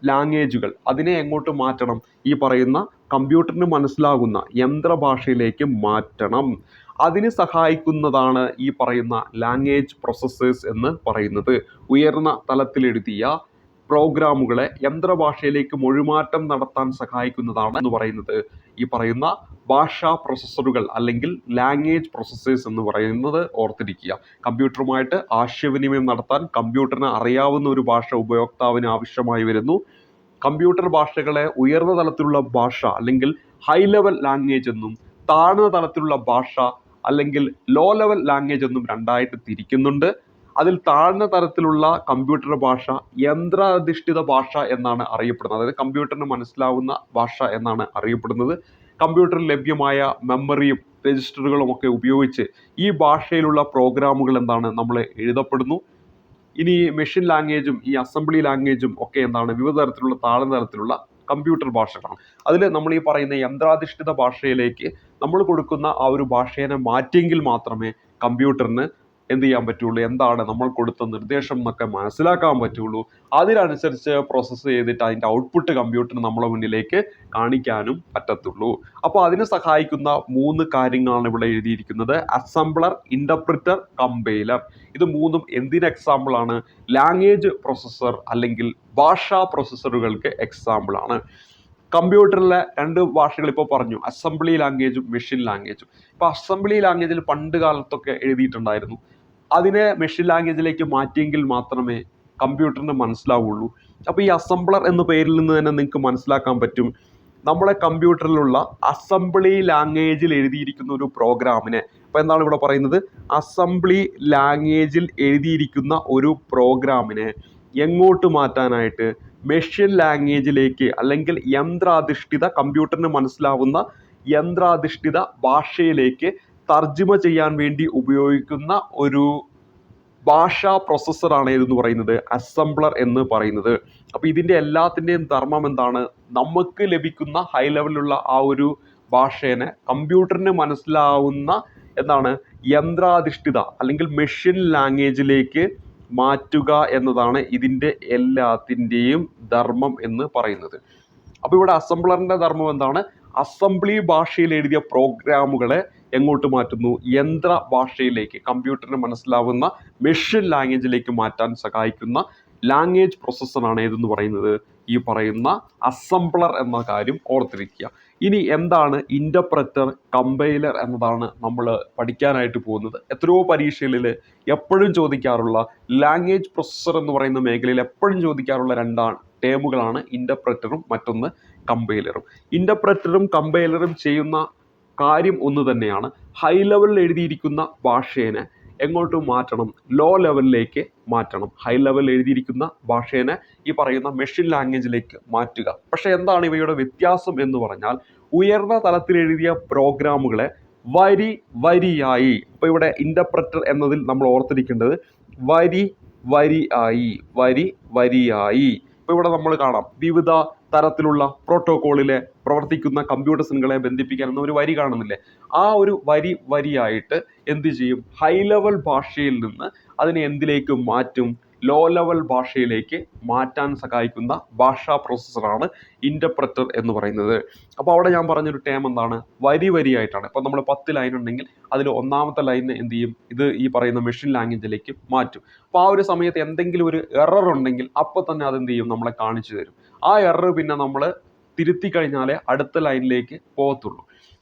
ലാംഗ്വേജുകൾ അതിനെ എങ്ങോട്ട് മാറ്റണം, ഈ പറയുന്ന കമ്പ്യൂട്ടറിന് മനസ്സിലാകുന്ന യന്ത്രഭാഷയിലേക്ക് മാറ്റണം. അതിന് സഹായിക്കുന്നതാണ് ഈ പറയുന്ന ലാംഗ്വേജ് പ്രോസസ്സേഴ്സ് എന്ന് പറയുന്നത്. ഉയർന്ന തലത്തിലെഴുതിയ പ്രോഗ്രാമുകളെ യന്ത്രഭാഷയിലേക്ക് മൊഴിമാറ്റം നടത്താൻ സഹായിക്കുന്നതാണ് എന്ന് പറയുന്നത് ഈ പറയുന്ന ഭാഷാ പ്രോസസ്സറുകൾ അല്ലെങ്കിൽ ലാംഗ്വേജ് പ്രോസസ്സേഴ്സ് എന്ന് പറയുന്നത് ഓർത്തിരിക്കുക. കമ്പ്യൂട്ടറുമായിട്ട് ആശയവിനിമയം നടത്താൻ കമ്പ്യൂട്ടറിന് അറിയാവുന്ന ഒരു ഭാഷ ഉപയോക്താവിന് ആവശ്യമായി വരുന്നു. കമ്പ്യൂട്ടർ ഭാഷകളെ ഉയർന്ന തലത്തിലുള്ള ഭാഷ അല്ലെങ്കിൽ ഹൈ ലെവൽ ലാംഗ്വേജ് എന്നും താഴ്ന്ന തലത്തിലുള്ള ഭാഷ അല്ലെങ്കിൽ ലോ ലെവൽ ലാംഗ്വേജ് എന്നും രണ്ടായിട്ട് തിരിക്കുന്നുണ്ട്. അതിൽ താഴ്ന്ന തരത്തിലുള്ള കമ്പ്യൂട്ടർ ഭാഷ യന്ത്രാധിഷ്ഠിത ഭാഷ എന്നാണ് അറിയപ്പെടുന്നത്. അതായത് കമ്പ്യൂട്ടറിന് മനസ്സിലാവുന്ന ഭാഷ എന്നാണ് അറിയപ്പെടുന്നത്. കമ്പ്യൂട്ടറിൽ ലഭ്യമായ മെമ്മറിയും രജിസ്റ്ററുകളും ഒക്കെ ഉപയോഗിച്ച് ഈ ഭാഷയിലുള്ള പ്രോഗ്രാമുകൾ എന്താണ് നമ്മൾ എഴുതപ്പെടുന്നു. ഇനി മെഷീൻ ലാംഗ്വേജും ഈ അസംബ്ലി ലാംഗ്വേജും ഒക്കെ എന്താണ് വിവിധ തരത്തിലുള്ള താഴ്ന്ന തരത്തിലുള്ള കമ്പ്യൂട്ടർ ഭാഷകളാണ്. അതിൽ നമ്മൾ ഈ പറയുന്ന യന്ത്രാധിഷ്ഠിത ഭാഷയിലേക്ക് നമ്മൾ കൊടുക്കുന്ന ആ ഒരു ഭാഷയെ മാറ്റിയെങ്കിൽ മാത്രമേ കമ്പ്യൂട്ടറിന് എന്ത് ചെയ്യാൻ പറ്റുള്ളൂ, എന്താണ് നമ്മൾ കൊടുത്ത നിർദ്ദേശം എന്നൊക്കെ മനസ്സിലാക്കാൻ പറ്റുള്ളൂ. അതിനനുസരിച്ച് പ്രോസസ്സ് ചെയ്തിട്ട് അതിൻ്റെ ഔട്ട്പുട്ട് കമ്പ്യൂട്ടറിന് നമ്മളെ മുന്നിലേക്ക് കാണിക്കാനും പറ്റത്തുള്ളൂ. അപ്പോൾ അതിന് സഹായിക്കുന്ന 3 കാര്യങ്ങളാണ് ഇവിടെ എഴുതിയിരിക്കുന്നത്. Assembler, interpreter, compiler. ഇത് മൂന്നും എന്തിന് എക്സാമ്പിൾ ആണ്? ലാംഗ്വേജ് പ്രോസസ്സർ അല്ലെങ്കിൽ ഭാഷാ പ്രോസസ്സറുകൾക്ക് എക്സാമ്പിൾ ആണ്. കമ്പ്യൂട്ടറിലെ 2 ഭാഷകൾ ഇപ്പോൾ പറഞ്ഞു, അസംബ്ലി ലാംഗ്വേജും മെഷീൻ ലാംഗ്വേജും. ഇപ്പോൾ അസംബ്ലി ലാംഗ്വേജിൽ പണ്ട് കാലത്തൊക്കെ എഴുതിയിട്ടുണ്ടായിരുന്നു. അതിനെ മെഷീൻ ലാംഗ്വേജിലേക്ക് മാറ്റിയെങ്കിൽ മാത്രമേ കമ്പ്യൂട്ടറിന് മനസ്സിലാവുള്ളൂ. അപ്പോൾ ഈ അസംബ്ലർ എന്ന പേരിൽ നിന്ന് തന്നെ നിങ്ങൾക്ക് മനസ്സിലാക്കാൻ പറ്റും, നമ്മളെ കമ്പ്യൂട്ടറിലുള്ള അസംബ്ലി ലാംഗ്വേജിൽ എഴുതിയിരിക്കുന്ന ഒരു പ്രോഗ്രാമിനെ, അപ്പോൾ എന്താണ് ഇവിടെ പറയുന്നത്, അസംബ്ലി ലാംഗ്വേജിൽ എഴുതിയിരിക്കുന്ന ഒരു പ്രോഗ്രാമിനെ എങ്ങോട്ട് മാറ്റാനായിട്ട്, മെഷീൻ ലാംഗ്വേജിലേക്ക് അല്ലെങ്കിൽ യന്ത്രാധിഷ്ഠിത, കമ്പ്യൂട്ടറിന് മനസ്സിലാവുന്ന യന്ത്രാധിഷ്ഠിത ഭാഷയിലേക്ക് തർജ്ജിമ ചെയ്യാൻ വേണ്ടി ഉപയോഗിക്കുന്ന ഒരു ഭാഷാ പ്രോസസ്സറാണ് ഇതെന്ന് പറയുന്നത്, അസംബ്ലർ എന്ന് പറയുന്നത്. അപ്പോൾ ഇതിൻ്റെ എല്ലാത്തിൻ്റെയും ധർമ്മം എന്താണ്, നമുക്ക് ലഭിക്കുന്ന ഹൈ ലെവലിലുള്ള ആ ഒരു ഭാഷേനെ കമ്പ്യൂട്ടറിന് മനസ്സിലാവുന്ന എന്താണ് യന്ത്രാധിഷ്ഠിത അല്ലെങ്കിൽ മെഷീൻ ലാംഗ്വേജിലേക്ക് മാറ്റുക എന്നതാണ് ഇതിൻ്റെ എല്ലാത്തിൻ്റെയും ധർമ്മം എന്ന് പറയുന്നത്. അപ്പോൾ ഇവിടെ അസംബ്ലറിൻ്റെ ധർമ്മം എന്താണ്, അസംബ്ലി ഭാഷയിൽ എഴുതിയ പ്രോഗ്രാമുകളെ എങ്ങോട്ട് മാറ്റുന്നു, യന്ത്ര ഭാഷയിലേക്ക്, കമ്പ്യൂട്ടറിന് മനസ്സിലാവുന്ന മെഷീൻ ലാംഗ്വേജിലേക്ക് മാറ്റാൻ സഹായിക്കുന്ന ലാംഗ്വേജ് പ്രോസസ്സറാണ് ഏതെന്ന് പറയുന്നത് ഈ പറയുന്ന അസംബ്ലർ എന്ന കാര്യം ഓർത്തിരിക്കുക. ഇനി എന്താണ് ഇന്റർപ്രറ്റർ, കമ്പൈലർ എന്നതാണ് നമ്മൾ പഠിക്കാനായിട്ട് പോകുന്നത്. എത്രയോ പരീക്ഷകളിൽ എപ്പോഴും ചോദിക്കാറുള്ള, ലാംഗ്വേജ് പ്രോസസ്സർ എന്ന് പറയുന്ന മേഖലയിൽ എപ്പോഴും ചോദിക്കാറുള്ള 2 ടേമുകളാണ് ഇന്റർപ്രറ്ററും മറ്റൊന്ന് കമ്പൈലറും. ഇന്റർപ്രറ്ററും കമ്പൈലറും ചെയ്യുന്ന കാര്യം ഒന്ന് തന്നെയാണ്. ഹൈ ലെവലിൽ എഴുതിയിരിക്കുന്ന ഭാഷേനെ എങ്ങോട്ട് മാറ്റണം, ലോ ലെവലിലേക്ക് മാറ്റണം. ഹൈ ലെവലിൽ എഴുതിയിരിക്കുന്ന ഭാഷേനെ ഈ പറയുന്ന മെഷീൻ ലാംഗ്വേജിലേക്ക് മാറ്റുക. പക്ഷേ എന്താണ് ഇവയുടെ വ്യത്യാസം എന്ന് പറഞ്ഞാൽ, ഉയർന്ന തലത്തിൽ എഴുതിയ പ്രോഗ്രാമുകളെ വരി വരിയായി, അപ്പോൾ ഇവിടെ ഇന്റർപ്രറ്റർ എന്നതിൽ നമ്മൾ ഓർത്തിരിക്കേണ്ടത് വരി വരിയായി. ഇപ്പോൾ ഇവിടെ നമ്മൾ കാണാം, വിവിധ തരത്തിലുള്ള പ്രോട്ടോകോളിലെ പ്രവർത്തിക്കുന്ന കമ്പ്യൂട്ടർ സിനുകളെ ബന്ധിപ്പിക്കാൻ എന്ന ഒരു വരി കാണുന്നില്ലേ, ആ ഒരു വരിയായിട്ട് എന്ത് ചെയ്യും, ഹൈ ലെവൽ ഭാഷയിൽ നിന്ന് അതിനെ എന്തിലേക്ക് മാറ്റും, ലോ ലെവൽ ഭാഷയിലേക്ക് മാറ്റാൻ സഹായിക്കുന്ന ഭാഷാ പ്രോസസ്സറാണ് ഇന്റർപ്രറ്റർ എന്ന് പറയുന്നത്. അപ്പോൾ അവിടെ ഞാൻ പറഞ്ഞൊരു ടേം എന്താണ്, വരിയായിട്ടാണ്. ഇപ്പോൾ നമ്മൾ 10 ലൈൻ ഉണ്ടെങ്കിൽ അതിൽ 1ാമത്തെ ലൈനിന് എന്ത് ചെയ്യും, ഇത് ഈ പറയുന്ന മെഷീൻ ലാംഗ്വേജിലേക്ക് മാറ്റും. അപ്പോൾ ആ ഒരു സമയത്ത് എന്തെങ്കിലും ഒരു എറർ ഉണ്ടെങ്കിൽ അപ്പോൾ തന്നെ അതെന്ത് ചെയ്യും, നമ്മളെ കാണിച്ചു തരും. ആ എറർ പിന്നെ നമ്മൾ തിരുത്തി കഴിഞ്ഞാലേ അടുത്ത ലൈനിലേക്ക് പോകത്തുള്ളൂ.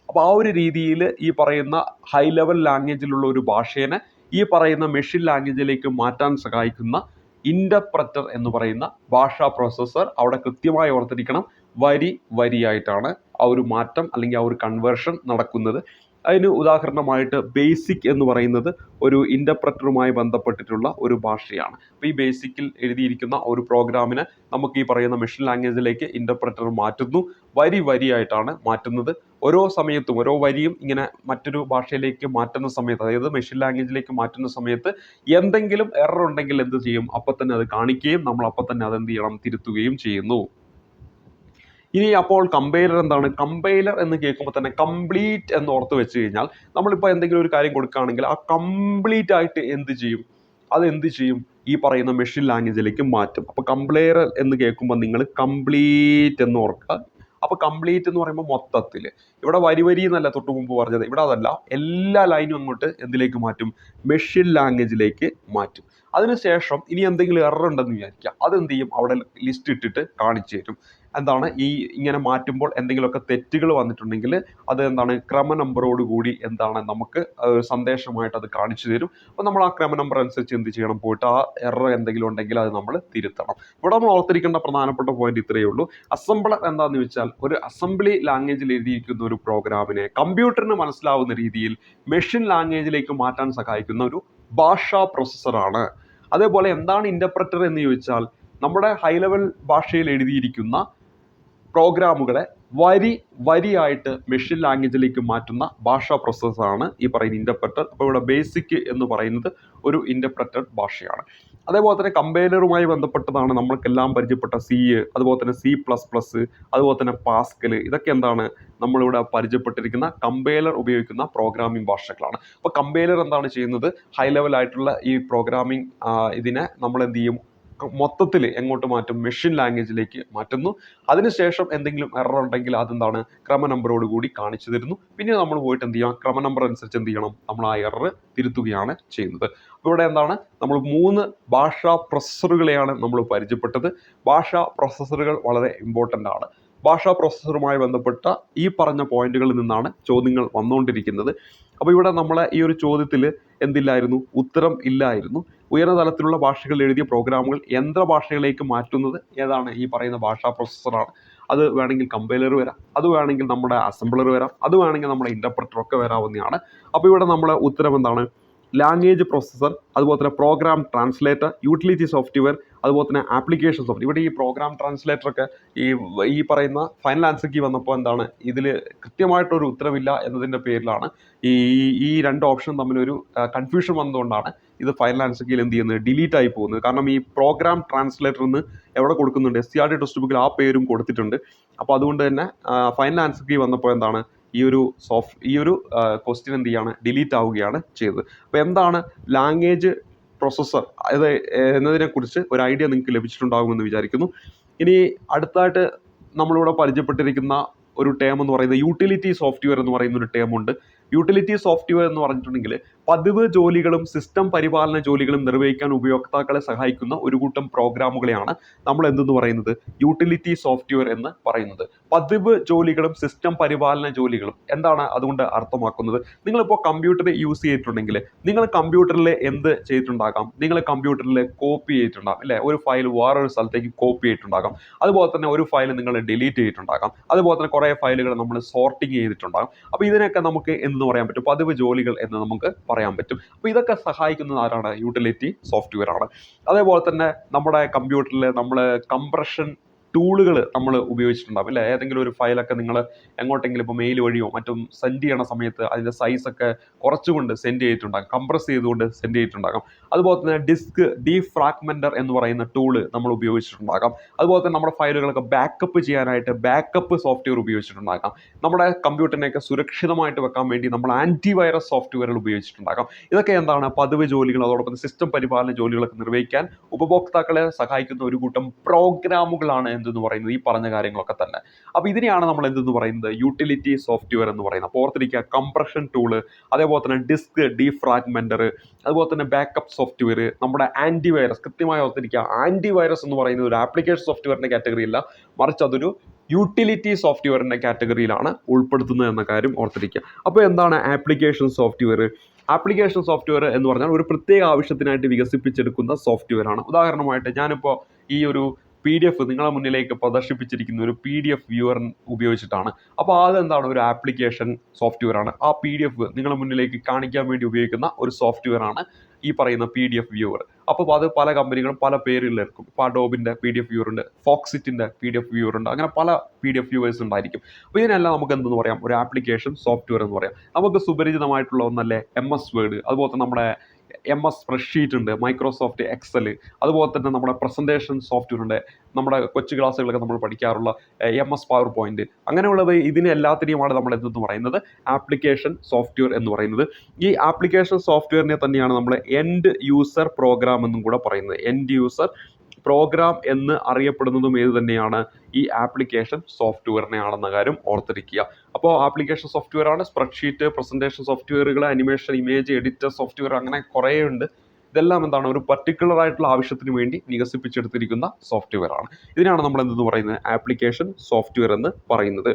അപ്പോൾ ആ ഒരു രീതിയിൽ ഈ പറയുന്ന ഹൈ ലെവൽ ലാംഗ്വേജിലുള്ള ഒരു ഭാഷേനെ ഈ പറയുന്ന മെഷീൻ ലാംഗ്വേജിലേക്ക് മാറ്റാൻ സഹായിക്കുന്ന ഇന്റർപ്രറ്റർ എന്ന് പറയുന്ന ഭാഷാ പ്രോസസ്സർ അവിടെ കൃത്യമായി ഓർത്തിരിക്കണം, വരിയായിട്ടാണ് ആ ഒരു മാറ്റം അല്ലെങ്കിൽ ആ ഒരു കൺവേർഷൻ നടക്കുന്നത്. അതിന് ഉദാഹരണമായിട്ട് ബേസിക് എന്ന് പറയുന്നത് ഒരു ഇന്റർപ്രറ്ററുമായി ബന്ധപ്പെട്ടിട്ടുള്ള ഒരു ഭാഷയാണ്. അപ്പോൾ ഈ ബേസിക്കിൽ എഴുതിയിരിക്കുന്ന ഒരു പ്രോഗ്രാമിനെ നമുക്ക് ഈ പറയുന്ന മെഷീൻ ലാംഗ്വേജിലേക്ക് ഇന്റർപ്രറ്റർ മാറ്റുന്നു, വരിയായിട്ടാണ് മാറ്റുന്നത്. ഓരോ സമയത്തും ഓരോ വരിയും ഇങ്ങനെ മറ്റൊരു ഭാഷയിലേക്ക് മാറ്റുന്ന സമയത്ത്, അതായത് മെഷീൻ ലാംഗ്വേജിലേക്ക് മാറ്റുന്ന സമയത്ത് എന്തെങ്കിലും എറർ ഉണ്ടെങ്കിൽ എന്ത് ചെയ്യും, അപ്പം തന്നെ അത് കാണിക്കുകയും നമ്മൾ അപ്പം തന്നെ അതെന്ത് ചെയ്യണം, തിരുത്തുകയും ചെയ്യുന്നു. ഇനി അപ്പോൾ കമ്പൈലർ എന്താണ്? കമ്പൈലർ എന്ന് കേൾക്കുമ്പോൾ തന്നെ കംപ്ലീറ്റ് എന്ന് ഓർത്ത് വെച്ച് കഴിഞ്ഞാൽ നമ്മളിപ്പോൾ എന്തെങ്കിലും ഒരു കാര്യം കൊടുക്കുകയാണെങ്കിൽ ആ കംപ്ലീറ്റ് ആയിട്ട് എന്ത് ചെയ്യും? അത് എന്ത് ചെയ്യും? ഈ പറയുന്ന മെഷീൻ ലാംഗ്വേജിലേക്ക് മാറ്റും. അപ്പോൾ കമ്പൈലർ എന്ന് കേൾക്കുമ്പോൾ നിങ്ങൾ കംപ്ലീറ്റ് എന്ന് ഓർക്കുക. അപ്പോൾ കംപ്ലീറ്റ് എന്ന് പറയുമ്പോൾ മൊത്തത്തിൽ, ഇവിടെ വരി വരി എന്നല്ല തൊട്ട് മുമ്പ് പറഞ്ഞത്, ഇവിടെ അതല്ല, എല്ലാ ലൈനും അങ്ങോട്ട് എന്തിലേക്ക് മാറ്റും? മെഷീൻ ലാംഗ്വേജിലേക്ക് മാറ്റും. അതിനുശേഷം ഇനി എന്തെങ്കിലും എറർ ഉണ്ടെന്ന് വിചാരിക്കുക, അതെന്ത് ചെയ്യും? അവിടെ ലിസ്റ്റ് ഇട്ടിട്ട് കാണിച്ചു തരും. എന്താണ് ഈ ഇങ്ങനെ മാറ്റുമ്പോൾ എന്തെങ്കിലുമൊക്കെ തെറ്റുകൾ വന്നിട്ടുണ്ടെങ്കിൽ അത് എന്താണ് ക്രമ നമ്പറോട് കൂടി എന്താണ് നമുക്ക് സന്ദേശമായിട്ട് അത് കാണിച്ചു തരും. അപ്പോൾ നമ്മൾ ആ ക്രമ നമ്പർ അനുസരിച്ച് എന്ത് ചെയ്യണം? പോയിട്ട് ആ എറർ എന്തെങ്കിലും ഉണ്ടെങ്കിൽ അത് നമ്മൾ തിരുത്തണം. ഇവിടെ നമ്മൾ ഓർത്തിരിക്കേണ്ട പ്രധാനപ്പെട്ട പോയിന്റ് ഇത്രയേ ഉള്ളൂ. അസംബ്ലർ എന്താണെന്ന് വെച്ചാൽ ഒരു അസംബ്ലി ലാംഗ്വേജിൽ എഴുതിയിരിക്കുന്ന ഒരു പ്രോഗ്രാമിനെ കമ്പ്യൂട്ടറിന് മനസ്സിലാവുന്ന രീതിയിൽ മെഷീൻ ലാംഗ്വേജിലേക്ക് മാറ്റാൻ സഹായിക്കുന്ന ഒരു ഭാഷാ പ്രോസസ്സറാണ്. അതേപോലെ എന്താണ് ഇന്റർപ്രറ്റർ എന്ന് ചോദിച്ചാൽ നമ്മുടെ ഹൈ ലെവൽ ഭാഷയിൽ എഴുതിയിരിക്കുന്ന പ്രോഗ്രാമുകളെ വരിയായിട്ട് മെഷീൻ ലാംഗ്വേജിലേക്ക് മാറ്റുന്ന ഭാഷാ പ്രോസസ്സാണ് ഈ പറയുന്ന ഇന്റർപ്രറ്റർ. അപ്പോൾ ഇവിടെ ബേസിക് എന്ന് പറയുന്നത് ഒരു ഇന്റർപ്രറ്റഡ് ഭാഷയാണ്. അതേപോലെ തന്നെ കമ്പൈലറുമായി ബന്ധപ്പെട്ടതാണ് നമ്മൾക്കെല്ലാം പരിചയപ്പെട്ട സി, അതുപോലെ തന്നെ C++, അതുപോലെ തന്നെ പാസ്കൽ. ഇതൊക്കെ എന്താണ് നമ്മളിവിടെ പരിചയപ്പെട്ടിരിക്കുന്ന കമ്പൈലർ ഉപയോഗിക്കുന്ന പ്രോഗ്രാമിംഗ് ഭാഷകളാണ്. അപ്പോൾ കമ്പൈലർ എന്താണ് ചെയ്യുന്നത്? ഹൈ ലെവൽ ആയിട്ടുള്ള ഈ പ്രോഗ്രാമിംഗ് ഇതിനെ നമ്മൾ എന്ത് ചെയ്യും? മൊത്തത്തിൽ എങ്ങോട്ട് മാറ്റും? മെഷീൻ ലാംഗ്വേജിലേക്ക് മാറ്റുന്നു. അതിനുശേഷം എന്തെങ്കിലും എറർ ഉണ്ടെങ്കിൽ അതെന്താണ് ക്രമ നമ്പറോട് കൂടി കാണിച്ചു തരുന്നു. പിന്നെ നമ്മൾ പോയിട്ട് എന്ത് ചെയ്യാം? ക്രമ നമ്പർ അനുസരിച്ച് എന്ത് ചെയ്യണം? നമ്മൾ ആ എറർ തിരുത്തുകയാണ് ചെയ്യുന്നത്. അപ്പോൾ ഇവിടെ എന്താണ് നമ്മൾ 3 ഭാഷാ പ്രോസസ്സറുകളെയാണ് നമ്മൾ പരിചയപ്പെട്ടത്. ഭാഷാ പ്രോസസ്സറുകൾ വളരെ ഇമ്പോർട്ടൻ്റ് ആണ്. ഭാഷാ പ്രോസസ്സറുമായി ബന്ധപ്പെട്ട ഈ പറഞ്ഞ പോയിന്റുകളിൽ നിന്നാണ് ചോദ്യങ്ങൾ വന്നുകൊണ്ടിരിക്കുന്നത്. അപ്പോൾ ഇവിടെ നമ്മളെ ഈ ഒരു ചോദ്യത്തിൽ എന്തില്ലായിരുന്നു? ഉത്തരം ഇല്ലായിരുന്നു. ഉയർന്ന തലത്തിലുള്ള ഭാഷകൾ എഴുതിയ പ്രോഗ്രാമുകൾ യന്ത്രഭാഷകളിലേക്ക് മാറ്റുന്നത് ഏതാണ്? ഈ പറയുന്ന ഭാഷാ പ്രോസസ്സറാണ്. അത് വേണമെങ്കിൽ കമ്പൈലർ വരാം, അത് വേണമെങ്കിൽ നമ്മുടെ അസംബ്ലർ വരാം, അത് വേണമെങ്കിൽ നമ്മുടെ ഇന്റർപ്രറ്റർ ഒക്കെ വരാവുന്നതാണ്. അപ്പോൾ ഇവിടെ നമ്മളെ ഉത്തരം എന്താണ്? ലാംഗ്വേജ് പ്രോസസ്സർ, അതുപോലെ തന്നെ പ്രോഗ്രാം ട്രാൻസ്ലേറ്റർ, യൂട്ടിലിറ്റി സോഫ്റ്റ്വെയർ, അതുപോലെ തന്നെ ആപ്ലിക്കേഷൻ സോഫ്റ്റ്വെയർ. ഇവിടെ ഈ പ്രോഗ്രാം ട്രാൻസ്ലേറ്റർ ഒക്കെ ഈ പറയുന്ന ഫൈനൽ ആൻസർക്ക് വന്നപ്പോൾ എന്താണ് ഇതിൽ കൃത്യമായിട്ടൊരു ഉത്തരവില്ല എന്നതിൻ്റെ പേരിലാണ് ഈ 2 ഓപ്ഷൻ തമ്മിലൊരു കൺഫ്യൂഷൻ വന്നതുകൊണ്ടാണ് ഇത് ഫൈനൽ ആൻസർക്കിൽ എന്ത് ചെയ്യുന്നത്? ഡിലീറ്റ് ആയി പോകുന്നത്. കാരണം ഈ പ്രോഗ്രാം ട്രാൻസ്ലേറ്റർ എന്ന് എവിടെ കൊടുക്കുന്നുണ്ട്? SCRT ടെക്സ്റ്റ് ബുക്കിൽ ആ പേരും കൊടുത്തിട്ടുണ്ട്. അപ്പോൾ അതുകൊണ്ട് തന്നെ ഫൈനൽ ആൻസർക്ക് വന്നപ്പോൾ എന്താണ് ഈ ഒരു ക്വസ്റ്റ്യൻ എന്ത് ചെയ്യാണ്? ഡിലീറ്റ് ആവുകയാണ് ചെയ്തത്. അപ്പോൾ എന്താണ് ലാംഗ്വേജ് പ്രോസസ്സർ എന്നതിനെക്കുറിച്ച് ഒരു ഐഡിയ നിങ്ങൾക്ക് ലഭിച്ചിട്ടുണ്ടാകുമെന്ന് വിചാരിക്കുന്നു. ഇനി അടുത്തായിട്ട് നമ്മളിവിടെ പരിചയപ്പെട്ടിരിക്കുന്ന ഒരു ടേം എന്ന് പറയുന്നത് യൂട്ടിലിറ്റി സോഫ്റ്റ്വെയർ എന്ന് പറയുന്ന ഒരു ടേം ഉണ്ട്. യൂട്ടിലിറ്റി സോഫ്റ്റ്വെയർ എന്ന് പറഞ്ഞിട്ടുണ്ടെങ്കിൽ പതിവ് ജോലികളും സിസ്റ്റം പരിപാലന ജോലികളും നിർവഹിക്കാൻ ഉപയോക്താക്കളെ സഹായിക്കുന്ന ഒരു കൂട്ടം പ്രോഗ്രാമുകളെയാണ് നമ്മൾ എന്തെന്ന് പറയുന്നത്? യൂട്ടിലിറ്റി സോഫ്റ്റ്വെയർ എന്ന് പറയുന്നത്. പതിവ് ജോലികളും സിസ്റ്റം പരിപാലന ജോലികളും എന്താണ് അതുകൊണ്ട് അർത്ഥമാക്കുന്നത്? നിങ്ങളിപ്പോൾ കമ്പ്യൂട്ടർ യൂസ് ചെയ്തിട്ടുണ്ടെങ്കിൽ നിങ്ങൾ കമ്പ്യൂട്ടറിൽ എന്ത് ചെയ്തിട്ടുണ്ടാകാം? നിങ്ങൾ കമ്പ്യൂട്ടറിൽ കോപ്പി ചെയ്തിട്ടുണ്ടാകും അല്ലേ? ഒരു ഫയൽ വേറൊരു സ്ഥലത്തേക്ക് കോപ്പി ചെയ്തിട്ടുണ്ടാകാം. അതുപോലെ തന്നെ ഒരു ഫയൽ നിങ്ങൾ ഡിലീറ്റ് ചെയ്തിട്ടുണ്ടാകാം. അതുപോലെ തന്നെ കുറേ ഫയലുകൾ നമ്മൾ സോർട്ടിങ് ചെയ്തിട്ടുണ്ടാകും. അപ്പോൾ ഇതിനൊക്കെ നമുക്ക് എന്ന് പറയാൻ പറ്റും? പതിവ് ജോലികൾ എന്ന് നമുക്ക് പറയാൻ പറ്റും. അപ്പോൾ ഇതൊക്കെ സഹായിക്കുന്നത് ആരാണ്? യൂട്ടിലിറ്റി സോഫ്റ്റ്വെയർ ആണ്. അതേപോലെ തന്നെ നമ്മുടെ കമ്പ്യൂട്ടറിൽ നമ്മൾ കംപ്രഷൻ ടൂളുകൾ നമ്മൾ ഉപയോഗിച്ചിട്ടുണ്ടാകും അല്ലേ? ഏതെങ്കിലും ഒരു ഫയലൊക്കെ നിങ്ങൾ എങ്ങോട്ടെങ്കിലും ഇപ്പോൾ മെയിൽ വഴിയോ മറ്റും സെൻഡ് ചെയ്യണ സമയത്ത് അതിൻ്റെ സൈസൊക്കെ കുറച്ചുകൊണ്ട് സെൻഡ് ചെയ്തിട്ടുണ്ടാകും, കംപ്രസ് ചെയ്തുകൊണ്ട് സെൻഡ് ചെയ്തിട്ടുണ്ടാകും. അതുപോലെ തന്നെ ഡിസ്ക് ഡീഫ്രാഗ്മെൻറ്റർ എന്ന് പറയുന്ന ടൂള് നമ്മൾ ഉപയോഗിച്ചിട്ടുണ്ടാകാം. അതുപോലെ തന്നെ നമ്മുടെ ഫയലുകളൊക്കെ ബാക്കപ്പ് ചെയ്യാനായിട്ട് ബാക്കപ്പ് സോഫ്റ്റ്വെയർ ഉപയോഗിച്ചിട്ടുണ്ടാകാം. നമ്മുടെ കമ്പ്യൂട്ടറിനെയൊക്കെ സുരക്ഷിതമായിട്ട് വെക്കാൻ വേണ്ടി നമ്മൾ ആൻറ്റിവൈറസ് സോഫ്റ്റ്വെയറുകൾ ഉപയോഗിച്ചിട്ടുണ്ടാകാം. ഇതൊക്കെ എന്താണ്? പതിവ് ജോലികൾ, അതോടൊപ്പം സിസ്റ്റം പരിപാലന ജോലികളൊക്കെ നിർവഹിക്കാൻ ഉപഭോക്താക്കളെ സഹായിക്കുന്ന ഒരു കൂട്ടം പ്രോഗ്രാമുകളാണ് എന്തെന്ന് പറയുന്നത് ഈ പറഞ്ഞ കാര്യങ്ങളൊക്കെ തന്നെ. അപ്പോൾ ഇതിനെയാണ് നമ്മൾ എന്തെന്ന് പറയുന്നത്? യൂട്ടിലിറ്റി സോഫ്റ്റ്വെയർ എന്ന് പറയുന്നത്. അപ്പോൾ ഓർത്തിരിക്കുക, കംപ്രഷൻ ടൂള്, അതേപോലെ തന്നെ ഡിസ്ക് ഡീഫ്രാഗ്മെൻറ്റർ, അതുപോലെ തന്നെ ബാക്കപ്പ് സോഫ്റ്റ്വെയർ, നമ്മുടെ ആൻറ്റിവൈറസ്. കൃത്യമായി ഓർത്തിരിക്കുക, ആൻറ്റിവൈറസ് എന്ന് പറയുന്നത് ഒരു ആപ്ലിക്കേഷൻ സോഫ്റ്റ്വെയറിൻ്റെ കാറ്റഗറി അല്ല, മറിച്ച് അതൊരു യൂട്ടിലിറ്റി സോഫ്റ്റ്വെയറിൻ്റെ കാറ്റഗറിയിലാണ് ഉൾപ്പെടുത്തുന്നത് എന്ന കാര്യം ഓർത്തിരിക്കുക. അപ്പോൾ എന്താണ് ആപ്ലിക്കേഷൻ സോഫ്റ്റ്വെയർ? ആപ്ലിക്കേഷൻ സോഫ്റ്റ്വെയർ എന്ന് പറഞ്ഞാൽ ഒരു പ്രത്യേക ആവശ്യത്തിനായിട്ട് വികസിപ്പിച്ചെടുക്കുന്ന സോഫ്റ്റ്വെയർ ആണ്. ഉദാഹരണമായിട്ട് ഞാനിപ്പോൾ ഈ ഒരു PDF നിങ്ങളെ മുന്നിലേക്ക് പ്രദർശിപ്പിച്ചിരിക്കുന്ന ഒരു PDF വ്യൂവർ ഉപയോഗിച്ചിട്ടാണ്. അപ്പോൾ അതെന്താണ്? ഒരു ആപ്ലിക്കേഷൻ സോഫ്റ്റ്വെയർ ആണ്. ആ PDF നിങ്ങളെ മുന്നിലേക്ക് കാണിക്കാൻ വേണ്ടി ഉപയോഗിക്കുന്ന ഒരു സോഫ്റ്റ്വെയർ ആണ് ഈ പറയുന്ന PDF വ്യൂവർ. അപ്പോൾ അത് പല കമ്പനികളും പല പേരിലിരിക്കും. ഇപ്പോൾ അഡോബിൻ്റെ PDF വ്യൂവർ ഉണ്ട്, ഫോക്സിറ്റിൻ്റെ PDF വ്യൂവർ ഉണ്ട്, അങ്ങനെ പല PDF വ്യൂവേഴ്സ് ഉണ്ടായിരിക്കും. അപ്പോൾ ഇതിനെല്ലാം നമുക്ക് എന്തെന്ന് പറയാം? ഒരു ആപ്ലിക്കേഷൻ സോഫ്റ്റ്വെയർ എന്ന് പറയാം. നമുക്ക് സുപരിചിതമായിട്ടുള്ള ഒന്നല്ലേ MS വേർഡ്, അതുപോലെ തന്നെ നമ്മുടെ MS സ്പ്രെഡ്ഷീറ്റ് ഉണ്ട്, മൈക്രോസോഫ്റ്റ് എക്സൽ, അതുപോലെ തന്നെ നമ്മുടെ പ്രസൻറ്റേഷൻ സോഫ്റ്റ്വെയർ ഉണ്ട്, നമ്മുടെ കൊച്ചു ക്ലാസ്സുകളൊക്കെ നമ്മൾ പഠിക്കാറുള്ള MS പവർ പോയിന്റ്, അങ്ങനെയുള്ളത് ഇതിന് എല്ലാത്തിനെയുമാണ് നമ്മൾ എന്തെന്ന് പറയുന്നത് ആപ്ലിക്കേഷൻ സോഫ്റ്റ്വെയർ എന്ന് പറയുന്നത്. ഈ ആപ്ലിക്കേഷൻ സോഫ്റ്റ്വെയറിനെ തന്നെയാണ് നമ്മൾ എൻഡ് യൂസർ പ്രോഗ്രാം എന്നും കൂടെ പറയുന്നത്. എൻഡ് യൂസർ പ്രോഗ്രാം എന്ന് അറിയപ്പെടുന്നതും ഏത് തന്നെയാണ് ഈ ആപ്ലിക്കേഷൻ സോഫ്റ്റ്വെയറിനെ ആണെന്ന കാര്യം ഓർത്തിരിക്കുക. അപ്പോൾ ആപ്ലിക്കേഷൻ സോഫ്റ്റ്വെയർ ആണ് സ്പ്രെഡ്ഷീറ്റ്, പ്രസൻറ്റേഷൻ സോഫ്റ്റ്വെയറുകൾ, അനിമേഷൻ, ഇമേജ് എഡിറ്റർ സോഫ്റ്റ്വെയർ, അങ്ങനെ കുറേ ഉണ്ട്. ഇതെല്ലാം എന്താണ് ഒരു പർട്ടിക്കുലർ ആയിട്ടുള്ള ആവശ്യത്തിന് വേണ്ടി വികസിപ്പിച്ചെടുത്തിരിക്കുന്ന സോഫ്റ്റ്വെയർ ആണ്. ഇതിനാണ് നമ്മൾ എന്തെന്ന് പറയുന്നത് ആപ്ലിക്കേഷൻ സോഫ്റ്റ്വെയർ എന്ന് പറയുന്നത്.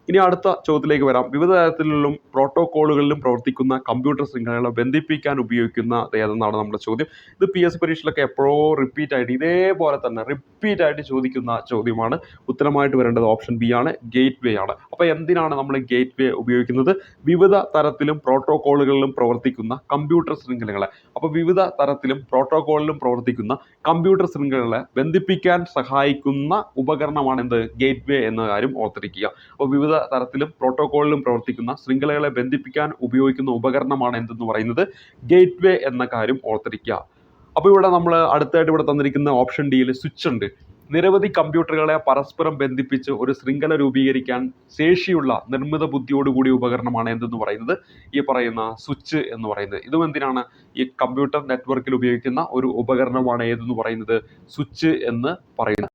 ഇനി അടുത്ത ചോദ്യത്തിലേക്ക് വരാം. വിവിധ തരത്തിലുള്ള പ്രോട്ടോക്കോളുകളിലും പ്രവർത്തിക്കുന്ന കമ്പ്യൂട്ടർ ശൃംഖലകളെ ബന്ധിപ്പിക്കാൻ ഉപയോഗിക്കുന്ന ഏതെന്നാണ് നമ്മുടെ ചോദ്യം. ഇത് PSC പരീക്ഷയിലൊക്കെ എപ്പോഴോ റിപ്പീറ്റ് ആയിട്ട് ഇതേപോലെ തന്നെ റിപ്പീറ്റ് ആയിട്ട് ചോദിക്കുന്ന ചോദ്യമാണ്. ഉത്തരമായിട്ട് വരേണ്ടത് ഓപ്ഷൻ ബി ആണ്, ഗേറ്റ് വേ ആണ്. അപ്പോൾ എന്തിനാണ് നമ്മൾ ഗേറ്റ് വേ ഉപയോഗിക്കുന്നത്? വിവിധ തരത്തിലും പ്രോട്ടോക്കോളുകളിലും പ്രവർത്തിക്കുന്ന കമ്പ്യൂട്ടർ ശൃംഖലകളെ, അപ്പോൾ വിവിധ തരത്തിലും പ്രോട്ടോക്കോളിലും പ്രവർത്തിക്കുന്ന കമ്പ്യൂട്ടർ ശൃംഖലകളെ ബന്ധിപ്പിക്കാൻ സഹായിക്കുന്ന ഉപകരണമാണ് എന്ത്? ഗേറ്റ് വേ എന്ന കാര്യം ഓർത്തിരിക്കുക. അപ്പോൾ വിവിധ തരത്തിലും പ്രോട്ടോക്കോളിലും പ്രവർത്തിക്കുന്ന ശൃംഖലകളെ ബന്ധിപ്പിക്കാൻ ഉപയോഗിക്കുന്ന ഉപകരണമാണ് എന്തെന്ന് പറയുന്നത് ഗേറ്റ് വേ എന്ന കാര്യം ഓർത്തിരിക്കുക. അപ്പോൾ ഇവിടെ നമ്മൾ അടുത്തായിട്ട് ഇവിടെ തന്നിരിക്കുന്ന ഓപ്ഷൻ ഡിയിൽ സ്വിച്ച് ഉണ്ട്. നിരവധി കമ്പ്യൂട്ടറുകളെ പരസ്പരം ബന്ധിപ്പിച്ച് ഒരു ശൃംഖല രൂപീകരിക്കാൻ ശേഷിയുള്ള നിർമ്മിത ബുദ്ധിയോടുകൂടിയ ഉപകരണമാണ് എന്തെന്ന് പറയുന്നത് ഈ പറയുന്ന സ്വിച്ച് എന്ന് പറയുന്നത്. ഇതും എന്തിനാണ്? ഈ കമ്പ്യൂട്ടർ നെറ്റ്വർക്കിൽ ഉപയോഗിക്കുന്ന ഒരു ഉപകരണമാണ് ഏതെന്ന് പറയുന്നത് സ്വിച്ച് എന്ന് പറയുന്നത്.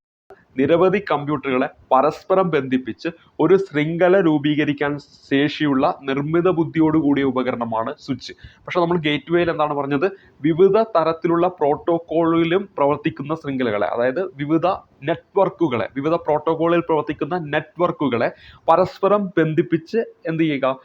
നിരവധി കമ്പ്യൂട്ടറുകളെ പരസ്പരം ബന്ധിപ്പിച്ച് ഒരു ശൃംഖല രൂപീകരിക്കാൻ ശേഷിയുള്ള നിർമ്മിത ബുദ്ധിയോടുകൂടിയ ഉപകരണമാണ് സ്വിച്ച്. പക്ഷെ നമ്മൾ ഗേറ്റ് വേയിൽ എന്താണ് പറഞ്ഞത്? വിവിധ തരത്തിലുള്ള പ്രോട്ടോക്കോളിലും പ്രവർത്തിക്കുന്ന ശൃംഖലകളെ, അതായത് വിവിധ നെറ്റ്വർക്കുകളെ, വിവിധ പ്രോട്ടോക്കോളിൽ പ്രവർത്തിക്കുന്ന നെറ്റ്വർക്കുകളെ പരസ്പരം ബന്ധിപ്പിച്ച് എന്ത് ചെയ്യുക?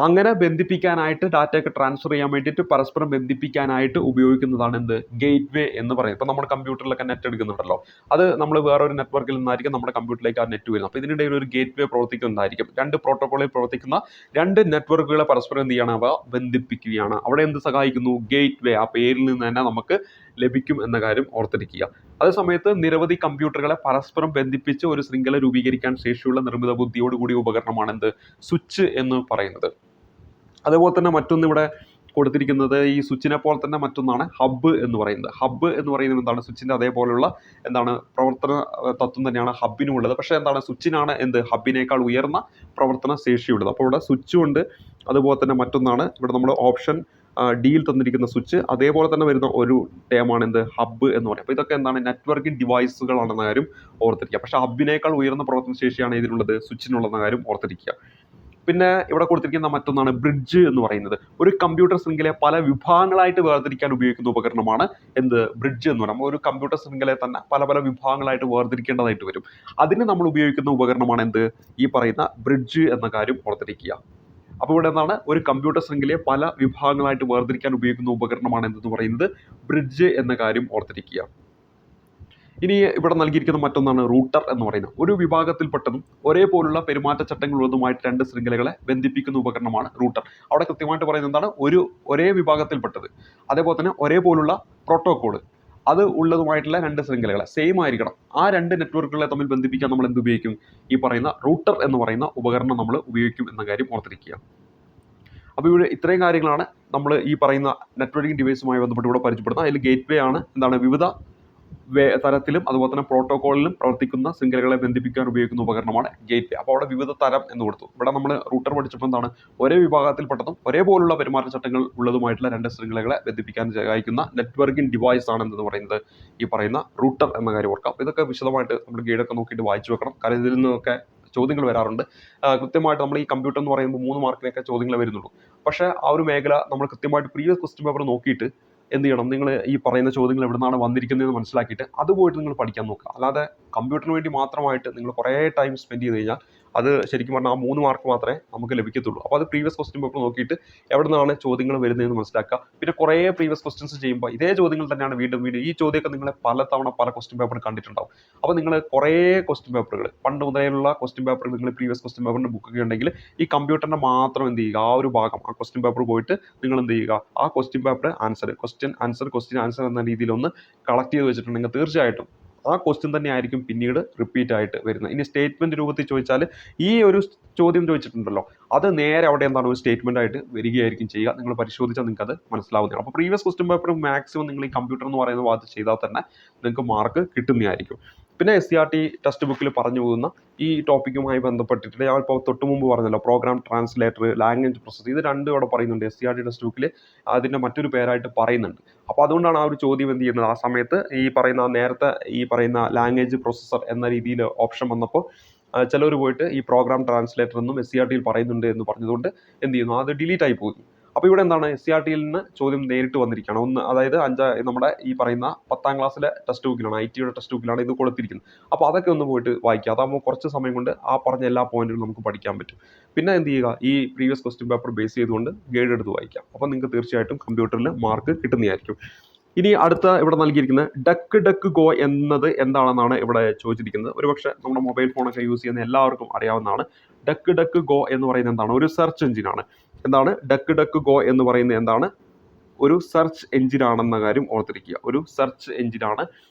അങ്ങനെ ബന്ധിപ്പിക്കാനായിട്ട് ഡാറ്റയൊക്കെ ട്രാൻസ്ഫർ ചെയ്യാൻ വേണ്ടിയിട്ട് പരസ്പരം ബന്ധിപ്പിക്കാനായിട്ട് ഉപയോഗിക്കുന്നതാണ് എന്ത്? ഗേറ്റ് വേ എന്ന് പറയുന്നത്. ഇപ്പോൾ നമ്മുടെ കമ്പ്യൂട്ടറിലൊക്കെ നെറ്റ് എടുക്കുന്നുണ്ടല്ലോ, അത് നമ്മൾ വേറൊരു നെറ്റ്വർക്കിൽ നിന്നായിരിക്കും നമ്മുടെ കമ്പ്യൂട്ടറിലേക്ക് ആ നെറ്റ് വരുന്നത്. അപ്പോൾ ഇതിനിടയിൽ ഒരു ഗേറ്റ് വേ പ്രവർത്തിക്കുന്നതായിരിക്കും. രണ്ട് പ്രോട്ടോക്കോളിൽ പ്രവർത്തിക്കുന്ന രണ്ട് നെറ്റ്വർക്കുകളെ പരസ്പരം എന്ത് ചെയ്യണം? അവ ബന്ധിപ്പിക്കുകയാണ്. അവിടെ എന്ത് സഹായിക്കുന്നു? ഗേറ്റ് വേ. ആ പേരിൽ നിന്ന് തന്നെ നമുക്ക് ലഭിക്കും എന്ന കാര്യം ഓർത്തിരിക്കുക. അതേസമയത്ത് നിരവധി കമ്പ്യൂട്ടറുകളെ പരസ്പരം ബന്ധിപ്പിച്ച് ഒരു ശൃംഖല രൂപീകരിക്കാൻ ശേഷിയുള്ള നിർമ്മിത ബുദ്ധിയോടുകൂടിയ ഉപകരണമാണ് എന്ത്? സ്വിച്ച് എന്ന് പറയുന്നത്. അതുപോലെ തന്നെ മറ്റൊന്ന് ഇവിടെ കൊടുത്തിരിക്കുന്നത് ഈ സ്വിച്ചിനെ പോലെ തന്നെ മറ്റൊന്നാണ് ഹബ്ബ് എന്ന് പറയുന്നത്. ഹബ്ബ് എന്ന് പറയുന്നത് എന്താണ്? സ്വിച്ചിൻ്റെ അതേപോലെയുള്ള എന്താണ് പ്രവർത്തന തത്വം തന്നെയാണ് ഹബ്ബിനും ഉള്ളത്. പക്ഷേ എന്താണ്? സ്വിച്ചിനാണ് എന്ത്? ഹബ്ബിനേക്കാൾ ഉയർന്ന പ്രവർത്തന ശേഷിയുള്ളത്. അപ്പോൾ ഇവിടെ സ്വിച്ചും ഉണ്ട്. അതുപോലെ തന്നെ മറ്റൊന്നാണ് ഇവിടെ നമ്മൾ ഓപ്ഷൻ ഡിയിൽ തന്നിരിക്കുന്ന സ്വിച്ച്, അതേപോലെ തന്നെ വരുന്ന ഒരു ടേമാണ് എന്ത്? ഹബ്ബ് എന്ന് പറയും. അപ്പോൾ ഇതൊക്കെ എന്താണ്? നെറ്റ്വർക്കിംഗ് ഡിവൈസുകളാണെന്ന കാര്യം ഓർത്തിരിക്കുക. പക്ഷേ ഹബ്ബിനേക്കാൾ ഉയർന്ന പ്രവർത്തന ശേഷിയാണ് ഇതിനുള്ളത്, സ്വിച്ചിനുള്ളതെന്ന കാര്യം ഓർത്തിരിക്കുക. പിന്നെ ഇവിടെ കൊടുത്തിരിക്കുന്ന മറ്റൊന്നാണ് ബ്രിഡ്ജ് എന്ന് പറയുന്നത്. ഒരു കമ്പ്യൂട്ടർ ശൃംഖലയെ പല വിഭാഗങ്ങളായിട്ട് വേർതിരിക്കാൻ ഉപയോഗിക്കുന്ന ഉപകരണമാണ് എന്ത്? ബ്രിഡ്ജ് എന്ന് പറയുമ്പോൾ ഒരു കമ്പ്യൂട്ടർ ശൃംഖലയെ തന്നെ പല പല വിഭാഗങ്ങളായിട്ട് വേർതിരിക്കേണ്ടതായിട്ട് വരും. അതിന് നമ്മൾ ഉപയോഗിക്കുന്ന ഉപകരണമാണ് എന്ത്? ഈ പറയുന്ന ബ്രിഡ്ജ് എന്ന കാര്യം ഓർത്തിരിക്കുക. അപ്പോൾ ഇവിടെ എന്താണ്? ഒരു കമ്പ്യൂട്ടർ ശൃംഖലയെ പല വിഭാഗങ്ങളായിട്ട് വേർതിരിക്കാൻ ഉപയോഗിക്കുന്ന ഉപകരണമാണ് എന്തെന്ന് പറയുന്നത് ബ്രിഡ്ജ് എന്ന കാര്യം ഓർത്തിരിക്കുക. ഇനി ഇവിടെ നൽകിയിരിക്കുന്ന മറ്റൊന്നാണ് റൂട്ടർ എന്ന് പറയുന്നത്. ഒരു വിഭാഗത്തിൽപ്പെട്ടതും ഒരേപോലുള്ള പെരുമാറ്റച്ചട്ടങ്ങളുള്ളതുമായിട്ട് രണ്ട് ശൃംഖലകളെ ബന്ധിപ്പിക്കുന്ന ഉപകരണമാണ് റൂട്ടർ. അവിടെ കൃത്യമായിട്ട് പറയുന്നത് എന്താണ്? ഒരേ വിഭാഗത്തിൽപ്പെട്ടത്, അതേപോലെ തന്നെ ഒരേപോലുള്ള പ്രോട്ടോക്കോൾ അത് ഉള്ളതുമായിട്ടുള്ള രണ്ട് ശൃംഖലകളെ സെയിം ആയിരിക്കണം. ആ രണ്ട് നെറ്റ്വർക്കുകളെ തമ്മിൽ ബന്ധിപ്പിക്കാൻ നമ്മൾ എന്ത് ഉപയോഗിക്കും? ഈ പറയുന്ന റൂട്ടർ എന്ന് പറയുന്ന ഉപകരണം നമ്മൾ ഉപയോഗിക്കും എന്ന കാര്യം ഓർത്തിരിക്കുക. അപ്പോൾ ഇവിടെ ഇത്രയും കാര്യങ്ങളാണ് നമ്മൾ ഈ പറയുന്ന നെറ്റ്വർക്കിംഗ് ഡിവൈസുമായി ബന്ധപ്പെട്ട് ഇവിടെ പരിചയപ്പെടുന്നത്. അതിൽ ഗേറ്റ് വേ ആണ് എന്താണ്? വിവിധ തരത്തിലും അതുപോലെ തന്നെ പ്രോട്ടോക്കോളിലും പ്രവർത്തിക്കുന്ന ശൃംഖലകളെ ബന്ധിപ്പിക്കാൻ ഉപയോഗിക്കുന്ന ഉപകരണമാണ് ഗേറ്റ് വേ. അപ്പോൾ അവിടെ വിവിധ തരം എന്ന് കൊടുത്തു. ഇവിടെ നമ്മൾ റൂട്ടർ പഠിച്ചപ്പോൾ എന്താണ്? ഒരേ വിഭാഗത്തിൽപ്പെട്ടതും ഒരേപോലുള്ള പെരുമാറ്റച്ചട്ടങ്ങൾ ഉള്ളതുമായിട്ടുള്ള രണ്ട് ശൃംഖലകളെ ബന്ധിപ്പിക്കാൻ സഹായിക്കുന്ന നെറ്റ്വർക്കിംഗ് ഡിവൈസ് ആണ് എന്ന് പറയുന്നത് ഈ പറയുന്ന റൂട്ടർ എന്ന കാര്യം ഓർക്കാം. ഇതൊക്കെ വിശദമായിട്ട് നമ്മൾ ഗൈഡൊക്കെ നോക്കിയിട്ട് വായിച്ചു വെക്കണം. കാരണം ഇതിൽ നിന്നൊക്കെ ചോദ്യങ്ങൾ വരാറുണ്ട്. കൃത്യമായിട്ട് നമ്മൾ ഈ കമ്പ്യൂട്ടർ എന്ന് പറയുമ്പോൾ 3 മാർക്കിനൊക്കെ ചോദ്യങ്ങൾ വരുന്നുള്ളൂ. പക്ഷേ ആ ഒരു മേഖല നമ്മൾ കൃത്യമായിട്ട് പ്രീവിയസ് ക്വസ്റ്റ്യൻ പേപ്പർ നോക്കിയിട്ട് എന്ത് ചെയ്യണം? നിങ്ങൾ ഈ പറയുന്ന ചോദ്യങ്ങൾ എവിടെ നിന്നാണ് വന്നിരിക്കുന്നതെന്ന് മനസ്സിലാക്കിയിട്ട് അത് പോയിട്ട് നിങ്ങൾ പഠിക്കാൻ നോക്കുക. അല്ലാതെ കമ്പ്യൂട്ടറിന് വേണ്ടി മാത്രമായിട്ട് നിങ്ങൾ കുറേ ടൈം സ്പെൻഡ് ചെയ്ത് കഴിഞ്ഞാൽ അത് ശരിക്കും പറഞ്ഞാൽ ആ 3 മാർക്ക് മാത്രമേ നമുക്ക് ലഭിക്കത്തുള്ളൂ. അപ്പോൾ അത് പ്രീവിയസ് ക്വസ്റ്റ്യൻ പേപ്പർ നോക്കിയിട്ട് എവിടെ നിന്നാണ് ചോദ്യങ്ങൾ വരുന്നതെന്ന് മനസ്സിലാക്കുക. പിന്നെ കുറേ പ്രീവിയസ് ക്വസ്റ്റ്യൻസ് ചെയ്യുമ്പോൾ ഇതേ ചോദ്യങ്ങൾ തന്നെയാണ് വീണ്ടും ഈ ചോദ്യമൊക്കെ നിങ്ങൾ പലതവണ പല ക്വസ്റ്റ്യൻ പേപ്പർ കണ്ടിട്ടുണ്ടാവും. അപ്പോൾ നിങ്ങൾ കുറേ ക്വസ്റ്റ്യൻ പേപ്പറുകൾ പണ്ട് മുതലുള്ള ക്വസ്റ്റ്യൻ പേപ്പറുകൾ നിങ്ങൾ പ്രീവിയസ് ക്വസ്റ്റ്യൻ പേപ്പറിൻ്റെ ബുക്കൊക്കെ ഉണ്ടെങ്കിൽ ഈ കമ്പ്യൂട്ടറിൻ്റെ മാത്രം എന്ത് ചെയ്യുക? ആ ഒരു ഭാഗം ആ ക്വസ്റ്റ്യൻ പേപ്പർ പോയിട്ട് നിങ്ങൾ എന്ത് ചെയ്യുക? ആ ക്വസ്റ്റ്യൻ പേപ്പർ ക്വസ്റ്റ്യൻ ആൻസർ എന്ന രീതിയിൽ ഒന്ന് കളക്ട് ചെയ്ത് വെച്ചിട്ടുണ്ടെങ്കിൽ തീർച്ചയായിട്ടും ആ ക്വസ്റ്റ്യൻ തന്നെ ആയിരിക്കും പിന്നീട് റിപ്പീറ്റ് ആയിട്ട് വരുന്നത്. ഇനി സ്റ്റേറ്റ്മെൻറ്റ് രൂപത്തിൽ ചോദിച്ചാൽ ഈ ഒരു ചോദ്യം ചോദിച്ചിട്ടുണ്ടല്ലോ, അത് നേരെ അവിടെ എന്താണ് ഒരു സ്റ്റേറ്റ്മെൻ്റ് ആയിട്ട് വരികയായിരിക്കും ചെയ്യുക. നിങ്ങൾ പരിശോധിച്ചാൽ നിങ്ങൾക്ക് അത് മനസ്സിലാവുന്നതാണ്. അപ്പോൾ പ്രീവിയസ് ക്വസ്റ്റ്യൻ പേപ്പർ മാക്സിമം നിങ്ങൾ ഈ കമ്പ്യൂട്ടർ എന്ന് പറയുന്ന ഭാഗത്ത് ചെയ്താൽ തന്നെ നിങ്ങൾക്ക് മാർക്ക് കിട്ടുന്നതായിരിക്കും. പിന്നെ SCRT ടെക്സ്റ്റ് ബുക്കിൽ പറഞ്ഞു പോകുന്ന ഈ ടോപ്പിക്കുമായി ബന്ധപ്പെട്ടിട്ട് ഞാൻ ഇപ്പോൾ തൊട്ട് മുമ്പ് പറഞ്ഞല്ലോ, പ്രോഗ്രാം ട്രാൻസ്ലേറ്റർ, ലാംഗ്വേജ് പ്രോസസ്സർ, ഇത് രണ്ടും ഇവിടെ പറയുന്നുണ്ട്. SCRT ടെക്സ്റ്റ് ബുക്കിൽ അതിൻ്റെ മറ്റൊരു പേരായിട്ട് പറയുന്നുണ്ട്. അപ്പോൾ അതുകൊണ്ടാണ് ആ ഒരു ചോദ്യം എന്ത് ചെയ്യുന്നത്, ആ സമയത്ത് ഈ പറയുന്ന നേരത്തെ ഈ പറയുന്ന ലാംഗ്വേജ് പ്രോസസ്സർ എന്ന രീതിയിൽ ഓപ്ഷൻ വന്നപ്പോൾ ചിലർ പോയിട്ട് ഈ പ്രോഗ്രാം ട്രാൻസ്ലേറ്റർ എന്നും SCRTയിൽ പറയുന്നുണ്ട് എന്ന് പറഞ്ഞതുകൊണ്ട് എന്ത് ചെയ്യുന്നു, അത് ഡിലീറ്റ് ആയി പോകുന്നു. അപ്പോൾ ഇവിടെ എന്താണ്, SCRTയിൽ നിന്ന് ചോദ്യം നേരിട്ട് വന്നിരിക്കുകയാണ്. അതായത് നമ്മുടെ ഈ പറയുന്ന 10ാം ക്ലാസ്സിലെ ടെക്സ്റ്റ് ബുക്കിലാണ്, ITയുടെ ടെക്സ്റ്റ് ബുക്കിലാണ് ഇത് കൊടുത്തിരിക്കുന്നത്. അപ്പോൾ അതൊക്കെ ഒന്ന് പോയിട്ട് വായിക്കുക. അതാകുമ്പോൾ കുറച്ച് സമയം കൊണ്ട് ആ പറഞ്ഞ എല്ലാ പോയിന്റുകളും നമുക്ക് പഠിക്കാൻ പറ്റും. പിന്നെ എന്ത് ചെയ്യുക, ഈ പ്രീവിയസ് ക്വസ്റ്റ്യൻ പേപ്പർ ബേസ് ചെയ്തുകൊണ്ട് ഗൈഡ് എടുത്ത് വായിക്കാം. അപ്പോൾ നിങ്ങൾക്ക് തീർച്ചയായിട്ടും കമ്പ്യൂട്ടറിൽ മാർക്ക് കിട്ടുന്നതായിരിക്കും. ഇനി അടുത്ത ഇവിടെ നൽകിയിരിക്കുന്നത് ഡക്ക് ഗോ എന്നത് എന്താണെന്നാണ് ഇവിടെ ചോദിച്ചിരിക്കുന്നത്. ഒരുപക്ഷെ നമ്മുടെ മൊബൈൽ ഫോണൊക്കെ യൂസ് ചെയ്യുന്ന എല്ലാവർക്കും അറിയാവുന്നതാണ്. ഡക്ക് ഗോ എന്ന് പറയുന്നത് എന്താണ്, ഒരു സെർച്ച് എഞ്ചിനാണ്. എന്താണ് ഡക്ക് ഗോ എന്ന് പറയുന്നത്, എന്താണ് ഒരു സെർച്ച് എഞ്ചിനാണെന്ന കാര്യം ഓർത്തിരിക്കുക. ഒരു സെർച്ച് എഞ്ചിനാണ്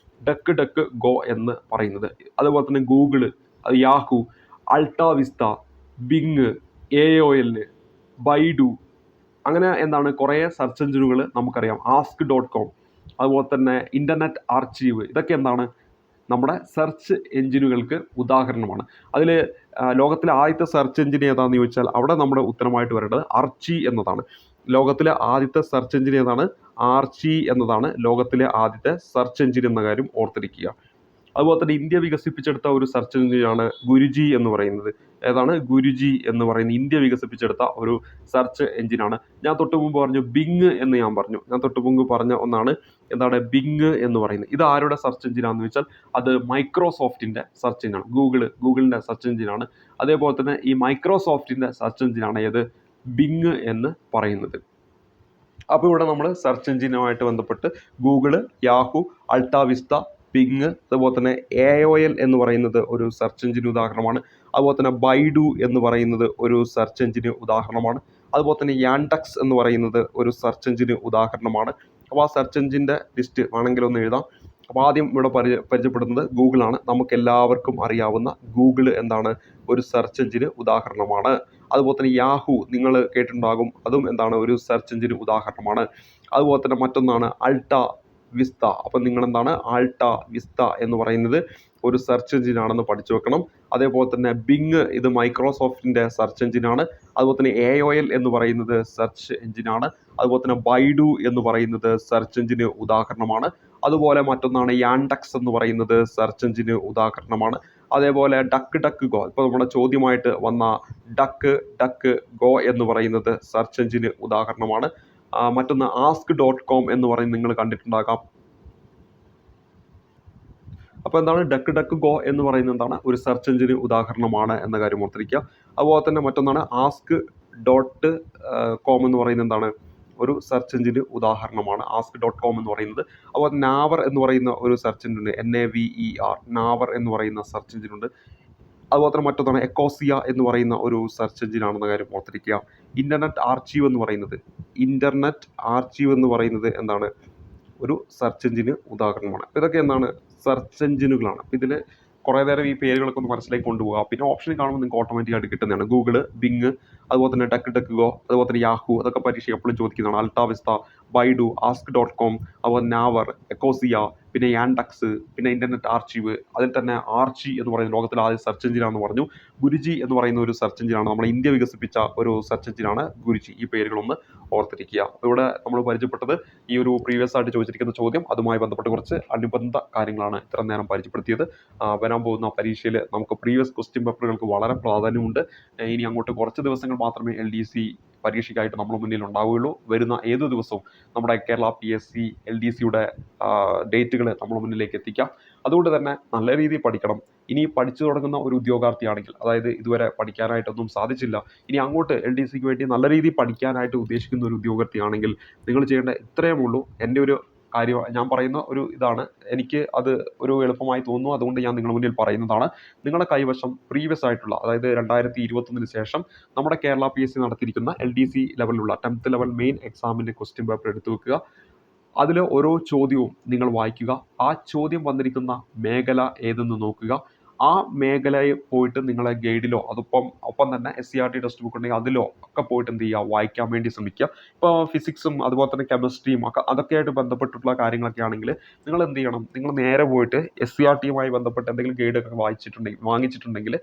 ഡക്ക് ഗോ എന്ന് പറയുന്നത്. അതുപോലെ തന്നെ Google, Yahoo, AltaVista, Bing, AOL, Baidu, അങ്ങനെ എന്താണ് കുറേ സെർച്ച് എഞ്ചിനുകൾ നമുക്കറിയാം. ask.com, അതുപോലെ തന്നെ ഇൻ്റർനെറ്റ് ആർച്ചീവ്, ഇതൊക്കെ എന്താണ് നമ്മുടെ സെർച്ച് എഞ്ചിനുകൾക്ക് ഉദാഹരണമാണ്. അതിൽ ലോകത്തിലെ ആദ്യത്തെ സെർച്ച് എഞ്ചിൻ ഏതാണെന്ന് ചോദിച്ചാൽ അവിടെ നമ്മുടെ ഉത്തരമായിട്ട് വരേണ്ടത് ആർച്ചി എന്നതാണ്. ലോകത്തിലെ ആദ്യത്തെ സെർച്ച് എഞ്ചിൻ ഏതാണ്, ആർച്ചി എന്നതാണ് ലോകത്തിലെ ആദ്യത്തെ സെർച്ച് എഞ്ചിൻ എന്ന കാര്യം ഓർത്തിരിക്കുക. അതുപോലെ തന്നെ ഇന്ത്യ വികസിപ്പിച്ചെടുത്ത ഒരു സെർച്ച് എഞ്ചിനാണ് ഗുരുജി എന്ന് പറയുന്നത്. ഏതാണ് ഗുരുജി എന്ന് പറയുന്നത്, ഇന്ത്യ വികസിപ്പിച്ചെടുത്ത ഒരു സെർച്ച് എഞ്ചിനാണ്. ഞാൻ തൊട്ട് മുമ്പ് പറഞ്ഞു ബിങ് എന്ന് ഞാൻ പറഞ്ഞു. ഞാൻ തൊട്ട് മുമ്പ് പറഞ്ഞ ഒന്നാണ് എന്താണ് ബിങ് എന്ന് പറയുന്നത്. ഇത് ആരുടെ സെർച്ച് എഞ്ചിനാണെന്ന് വെച്ചാൽ അത് മൈക്രോസോഫ്റ്റിൻ്റെ സെർച്ച് എഞ്ചിനാണ്. ഗൂഗിളിൻ്റെ സെർച്ച് എഞ്ചിനാണ്. അതേപോലെ തന്നെ ഈ മൈക്രോസോഫ്റ്റിൻ്റെ സെർച്ച് എഞ്ചിനാണ് ഏത്, ബിങ് എന്ന് പറയുന്നത്. അപ്പോൾ ഇവിടെ നമ്മൾ സെർച്ച് എഞ്ചിനുമായിട്ട് ബന്ധപ്പെട്ട് ഗൂഗിള്, യാഹു, അൾട്ടാവിസ്റ്റ, ബിങ്, അതുപോലെ തന്നെ AOL എന്ന് പറയുന്നത് ഒരു സെർച്ച് എഞ്ചിന് ഉദാഹരണമാണ്. അതുപോലെ തന്നെ ബൈഡു എന്ന് പറയുന്നത് ഒരു സെർച്ച് എഞ്ചിന് ഉദാഹരണമാണ്. അതുപോലെ തന്നെ യാൻഡക്സ് എന്ന് പറയുന്നത് ഒരു സെർച്ച് എഞ്ചിന് ഉദാഹരണമാണ്. അപ്പോൾ ആ സെർച്ച് എഞ്ചിൻ്റെ ലിസ്റ്റ് വേണമെങ്കിൽ ഒന്ന് എഴുതാം. അപ്പോൾ ആദ്യം ഇവിടെ പരിചയപ്പെടുന്നത് ഗൂഗിളാണ്. നമുക്ക് എല്ലാവർക്കും അറിയാവുന്ന ഗൂഗിൾ എന്താണ് ഒരു സെർച്ച് എഞ്ചിന് ഉദാഹരണമാണ്. അതുപോലെ തന്നെ യാഹു നിങ്ങൾ കേട്ടിട്ടുണ്ടാകും, അതും എന്താണ് ഒരു സെർച്ച് എഞ്ചിന് ഉദാഹരണമാണ്. അതുപോലെ തന്നെ മറ്റൊന്നാണ് അൾട്ടാ വിസ്ത. അപ്പം നിങ്ങൾ എന്താണ് ആൾട്ടാ വിസ്ത എന്ന് പറയുന്നത് ഒരു സെർച്ച് എഞ്ചിനാണെന്ന് പഠിച്ചു വെക്കണം. അതേപോലെ തന്നെ ബിങ്, ഇത് മൈക്രോസോഫ്റ്റിൻ്റെ സെർച്ച് എഞ്ചിനാണ്. അതുപോലെ തന്നെ AOL എന്ന് പറയുന്നത് സെർച്ച് എഞ്ചിനാണ്. അതുപോലെ തന്നെ ബൈഡു എന്ന് പറയുന്നത് സെർച്ച് എഞ്ചിന് ഉദാഹരണമാണ്. അതുപോലെ മറ്റൊന്നാണ് യാൻഡക്സ് എന്ന് പറയുന്നത് സെർച്ച് എഞ്ചിന് ഉദാഹരണമാണ്. അതേപോലെ ഡക്ക് ഗോ, ഇപ്പോൾ നമ്മുടെ ചോദ്യമായിട്ട് വന്ന ഡക്ക് ഗോ എന്ന് പറയുന്നത് സെർച്ച് എഞ്ചിന് ഉദാഹരണമാണ്. മറ്റൊന്ന് ask.com എന്ന് പറയുന്നത് നിങ്ങൾ കണ്ടിട്ടുണ്ടാകാം. അപ്പോൾ എന്താണ് ഡക്ക് ഗോ എന്ന് പറയുന്നത് എന്താണ് ഒരു സെർച്ച് എഞ്ചിന് ഉദാഹരണമാണ് എന്ന കാര്യം ഓർത്തിരിക്കുക. അതുപോലെ തന്നെ മറ്റൊന്നാണ് ask.com എന്ന് പറയുന്നത് എന്താണ് ഒരു സെർച്ച് എഞ്ചിന് ഉദാഹരണമാണ് ask.com എന്ന് പറയുന്നത്. അതുപോലെ നാവർ എന്ന് പറയുന്ന ഒരു സെർച്ച് എഞ്ചിനുണ്ട്, NAVER, നാവർ എന്ന് പറയുന്ന സെർച്ച് എഞ്ചിനുണ്ട്. അതുപോലെ തന്നെ മറ്റൊന്നാണ് എക്കോസിയ എന്ന് പറയുന്ന ഒരു സെർച്ച് എഞ്ചിനാണെന്ന കാര്യം ഓർത്തിരിക്കുക. ഇൻ്റർനെറ്റ് ആർച്ചീവ് എന്ന് പറയുന്നത് എന്താണ് ഒരു സെർച്ച് എഞ്ചിന് ഉദാഹരണമാണ്. ഇതൊക്കെ എന്താണ് സെർച്ച് എഞ്ചിനുകളാണ്. അപ്പോൾ ഇതിൽ കുറേ നേരം ഈ പേരുകളൊക്കെ ഒന്ന് മനസ്സിലേക്ക് കൊണ്ടുപോകുക. പിന്നെ ഓപ്ഷൻ കാണുമ്പോൾ നിങ്ങൾക്ക് ഓട്ടോമാറ്റിക്കായിട്ട് കിട്ടുന്നതാണ്. ഗൂഗിള്, ബിങ്, അതുപോലെ തന്നെ ഡക്ക് ഗോ, അതുപോലെ തന്നെ യാഹു, അതൊക്കെ പരീക്ഷ എപ്പോഴും ചോദിക്കുന്നതാണ്. അൾട്ടാവിസ്റ്റ, ബൈഡു, ask.com, അതുപോലെ നാവർ, എക്കോസിയ, പിന്നെ യാൻഡക്സ്, പിന്നെ ഇൻ്റർനെറ്റ് ആർച്ചീവ്, അതിൽ തന്നെ ആർച്ചി എന്ന് പറയുന്ന ലോകത്തിലെ ആദ്യ സെർച്ച് എഞ്ചിനാണെന്ന് പറഞ്ഞു. ഗുരുജി എന്ന് പറയുന്ന ഒരു സെർച്ച് എഞ്ചിനാണ്, നമ്മുടെ ഇന്ത്യ വികസിപ്പിച്ച ഒരു സെർച്ച് എഞ്ചിനാണ് ഗുരുജി. ഈ പേരുകളൊന്ന് ഓർത്തിരിക്കുക. അപ്പോൾ ഇവിടെ നമ്മൾ പരിചയപ്പെട്ടത് ഈ ഒരു പ്രീവിയസ് ആയിട്ട് ചോദിച്ചിരിക്കുന്ന ചോദ്യം, അതുമായി ബന്ധപ്പെട്ട് കുറച്ച് അനുബന്ധ കാര്യങ്ങളാണ് ഇത്ര നേരം പരിചയപ്പെടുത്തിയത്. വരാൻ പോകുന്ന പരീക്ഷയിൽ നമുക്ക് പ്രീവിയസ് ക്വസ്റ്റ്യൻ പേപ്പറുകൾക്ക് വളരെ പ്രാധാന്യമുണ്ട്. ഇനി അങ്ങോട്ട് കുറച്ച് ദിവസങ്ങൾ മാത്രമേ LDC പരീക്ഷയ്ക്കായിട്ട് നമ്മുടെ മുന്നിൽ ഉണ്ടാവുകയുള്ളൂ. വരുന്ന ഏതു ദിവസവും നമ്മുടെ കേരള PSC LDCയുടെ ഡേറ്റുകൾ നമ്മുടെ മുന്നിലേക്ക് എത്തിക്കാം. അതുകൊണ്ട് തന്നെ നല്ല രീതിയിൽ പഠിക്കണം. ഇനി പഠിച്ചു തുടങ്ങുന്ന ഒരു ഉദ്യോഗാർത്ഥിയാണെങ്കിൽ, അതായത് ഇതുവരെ പഠിക്കാനായിട്ടൊന്നും സാധിച്ചില്ല, ഇനി അങ്ങോട്ട് LDCക്ക് വേണ്ടി നല്ല രീതിയിൽ പഠിക്കാനായിട്ട് ഉദ്ദേശിക്കുന്ന ഒരു ഉദ്യോഗാർത്ഥിയാണെങ്കിൽ നിങ്ങൾ ചെയ്യേണ്ട ഇത്രയേ ഉള്ളൂ. എൻ്റെ ഒരു കാര്യം ഞാൻ പറയുന്ന ഒരു ഇതാണ്, എനിക്ക് അത് ഒരു എളുപ്പമായി തോന്നുന്നു, അതുകൊണ്ട് ഞാൻ നിങ്ങളുടെ മുന്നിൽ പറയുന്നതാണ്. നിങ്ങളുടെ കൈവശം പ്രീവിയസ് ആയിട്ടുള്ള, അതായത് 2021 ശേഷം നമ്മുടെ കേരള PSC നടത്തിയിരിക്കുന്ന LDC ലെവലിലുള്ള 10th ലെവൽ മെയിൻ എക്സാമിൻ്റെ ക്വസ്റ്റ്യൻ പേപ്പർ എടുത്തു വെക്കുക. അതിൽ ഓരോ ചോദ്യവും നിങ്ങൾ വായിക്കുക. ആ ചോദ്യം വന്നിരിക്കുന്ന മേഖല ഏതെന്ന് നോക്കുക. ആ മേഖലയിൽ പോയിട്ട് നിങ്ങളെ ഗൈഡിലോ ഒപ്പം തന്നെ SCERT ടെക്സ്റ്റ് ബുക്ക് ഉണ്ടെങ്കിൽ അതിലോ ഒക്കെ പോയിട്ട് എന്ത് ചെയ്യുക, വായിക്കാൻ വേണ്ടി ശ്രമിക്കുക. ഇപ്പോൾ ഫിസിക്സും അതുപോലെ തന്നെ കെമിസ്ട്രിയും അതൊക്കെയായിട്ട് ബന്ധപ്പെട്ടിട്ടുള്ള കാര്യങ്ങളൊക്കെ ആണെങ്കിൽ നിങ്ങൾ എന്ത് ചെയ്യണം, നിങ്ങൾ നേരെ പോയിട്ട് SCERTയുമായി ബന്ധപ്പെട്ട് എന്തെങ്കിലും ഗൈഡൊക്കെ വാങ്ങിച്ചിട്ടുണ്ടെങ്കിൽ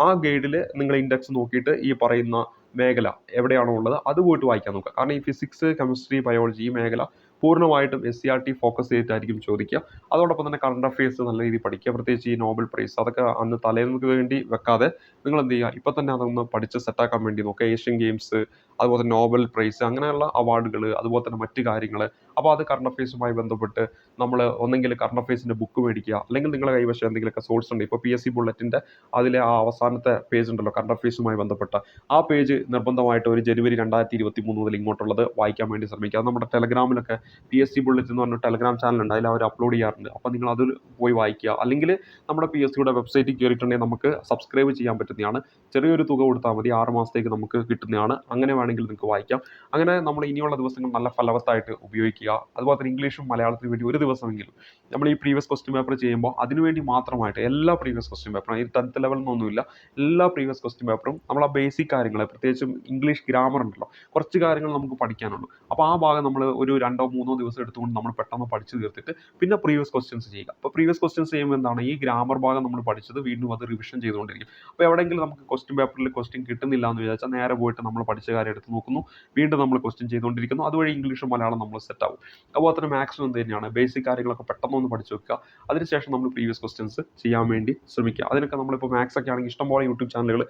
ആ ഗൈഡിൽ നിങ്ങൾ ഇൻഡെക്സ് നോക്കിയിട്ട് ഈ പറയുന്ന മേഖല എവിടെയാണോ ഉള്ളത് അത് പോയിട്ട് വായിക്കാൻ നോക്കുക. കാരണം ഈ ഫിസിക്സ്, കെമിസ്ട്രി, ബയോളജി ഈ മേഖല പൂർണ്ണമായിട്ടും SCERT ഫോക്കസ് ചെയ്തിട്ടായിരിക്കും ചോദിക്കുക. അതോടൊപ്പം തന്നെ കറണ്ട് അഫയേഴ്സ് നല്ല രീതിയിൽ പഠിക്കുക. പ്രത്യേകിച്ച് ഈ നോബൽ പ്രൈസ് അതൊക്കെ അന്ന് തലേന്ന് വേണ്ടി വെക്കാതെ നിങ്ങൾ എന്ത് ചെയ്യുക, ഇപ്പം തന്നെ അതൊന്ന് പഠിച്ച് സെറ്റാക്കാൻ വേണ്ടി നോക്കുക. ഏഷ്യൻ ഗെയിംസ്, അതുപോലെ തന്നെ നോബൽ പ്രൈസ്, അങ്ങനെയുള്ള അവാർഡുകൾ, അതുപോലെ തന്നെ മറ്റു കാര്യങ്ങൾ. അപ്പോൾ അത് കറണ്ട് അഫയേഴ്സുമായി ബന്ധപ്പെട്ട് നമ്മൾ ഒന്നെങ്കിൽ കറണ്ട് അഫയേഴ്സിൻ്റെ ബുക്ക് മേടിക്കുക, അല്ലെങ്കിൽ നിങ്ങളുടെ കൈവശം എന്തെങ്കിലുമൊക്കെ സോഴ്സ് ഉണ്ട്. ഇപ്പോൾ PSC ബുള്ളറ്റിൻ്റെ അതിലെ ആ അവസാനത്തെ പേജ് ഉണ്ടല്ലോ കറണ്ട് അഫയേഴ്സുമായി ബന്ധപ്പെട്ട ആ പേജ് നിർബന്ധമായിട്ട് ഒരു ജനുവരി 2023 മുതൽ ഇങ്ങോട്ടുള്ളത് വായിക്കാൻ വേണ്ടി ശ്രമിക്കുക. അത് നമ്മുടെ ടെലഗ്രാമിലൊക്കെ PSC ബുള്ളറ്റ് എന്ന് പറഞ്ഞ ടെലഗ്രാം ചാനലുണ്ട്, അതിൽ അവർ അപ്ലോഡ് ചെയ്യാറുണ്ട്. അപ്പോൾ നിങ്ങൾ അതിൽ പോയി വായിക്കുക. അല്ലെങ്കിൽ നമ്മുടെ PSCയുടെ വെബ്സൈറ്റിൽ കയറിയിട്ടുണ്ടെങ്കിൽ നമുക്ക് സബ്സ്ക്രൈബ് ചെയ്യാൻ പറ്റുന്നതാണ്. ചെറിയൊരു തുക കൊടുത്താൽ മതി, 6 മാസത്തേക്ക് നമുക്ക് കിട്ടുന്നതാണ്. അങ്ങനെ വേണമെങ്കിൽ നിങ്ങൾക്ക് വായിക്കാം. അങ്ങനെ നമ്മൾ ഇനിയുള്ള ദിവസങ്ങൾ നല്ല ഫലവത്തായിട്ട് ഉപയോഗിക്കുക. അതുപോലെ തന്നെ ഇംഗ്ലീഷും മലയാളത്തിനും വേണ്ടി ഒരു ദിവസമെങ്കിലും നമ്മൾ ഈ പ്രീവിയസ് ക്വസ്റ്റ്യൻ പേപ്പർ ചെയ്യുമ്പോൾ അതിനുവേണ്ടി മാത്രമായിട്ട് എല്ലാ പ്രീവിയസ് ക്വസ്റ്റ്യൻ പേപ്പറും, ഈ 10th ലെവൽ എന്നൊന്നുമില്ല, എല്ലാ പ്രീവിയസ് ക്വസ്റ്റ്യൻ പേപ്പറും നമ്മൾ ആ ബേസിക് കാര്യങ്ങൾ, പ്രത്യേകിച്ചും ഇംഗ്ലീഷ് ഗ്രാമർ ഉണ്ടല്ലോ, കുറച്ച് കാര്യങ്ങൾ നമുക്ക് പഠിക്കാനുള്ളൂ. അപ്പോൾ ആ ഭാഗം നമ്മൾ ഒരു 2-3 ദിവസം എടുത്തുകൊണ്ട് നമ്മൾ പെട്ടെന്ന് പഠിച്ചു തീർത്തിട്ട് പിന്നെ പ്രീവിയസ് ക്വസ്റ്റ്യൻസ് ചെയ്യുക. അപ്പോൾ പ്രീവിയസ് ക്വസ്റ്റ്യൻസ് ചെയ്യുമ്പോൾ എന്താണ്, ഈ ഗ്രാമർ ഭാഗം നമ്മൾ പഠിച്ചത് വീണ്ടും അത് റിവിഷൻ ചെയ്തുകൊണ്ടിരിക്കും. അപ്പോൾ എവിടെയെങ്കിലും നമുക്ക് ക്വസ്റ്റ്യൻ പേപ്പറിൽ ക്വസ്റ്റ്യൻ കിട്ടുന്നില്ല എന്ന് വിചാരിച്ചാൽ നേരെ പോയിട്ട് നമ്മൾ പഠിച്ച കാര്യം എടുത്ത് നോക്കുന്നു, വീണ്ടും നമ്മൾ ക്വസ്റ്റ്യൻ ചെയ്തുകൊണ്ടിരിക്കുന്നു. അതുവഴി ഇംഗ്ലീഷും മലയാളം നമ്മൾ സെറ്റ് ആവും. അതുപോലെ തന്നെ മാത്സും എന്ത് തന്നെയാണ്, ബേസിക് കാര്യങ്ങളൊക്കെ പെട്ടെന്ന് പഠിച്ചു വെക്കുക. അതിനുശേഷം നമ്മൾ പ്രീവിയസ് ക്വസ്റ്റ്യൻസ് ചെയ്യാൻ വേണ്ടി ശ്രമിക്കുക. അതിനൊക്കെ നമ്മളിപ്പോൾ മാത്സ് ഒക്കെ ആണെങ്കിൽ ഇഷ്ടംപോലെ യൂട്യൂബ് ചാനലുകൾ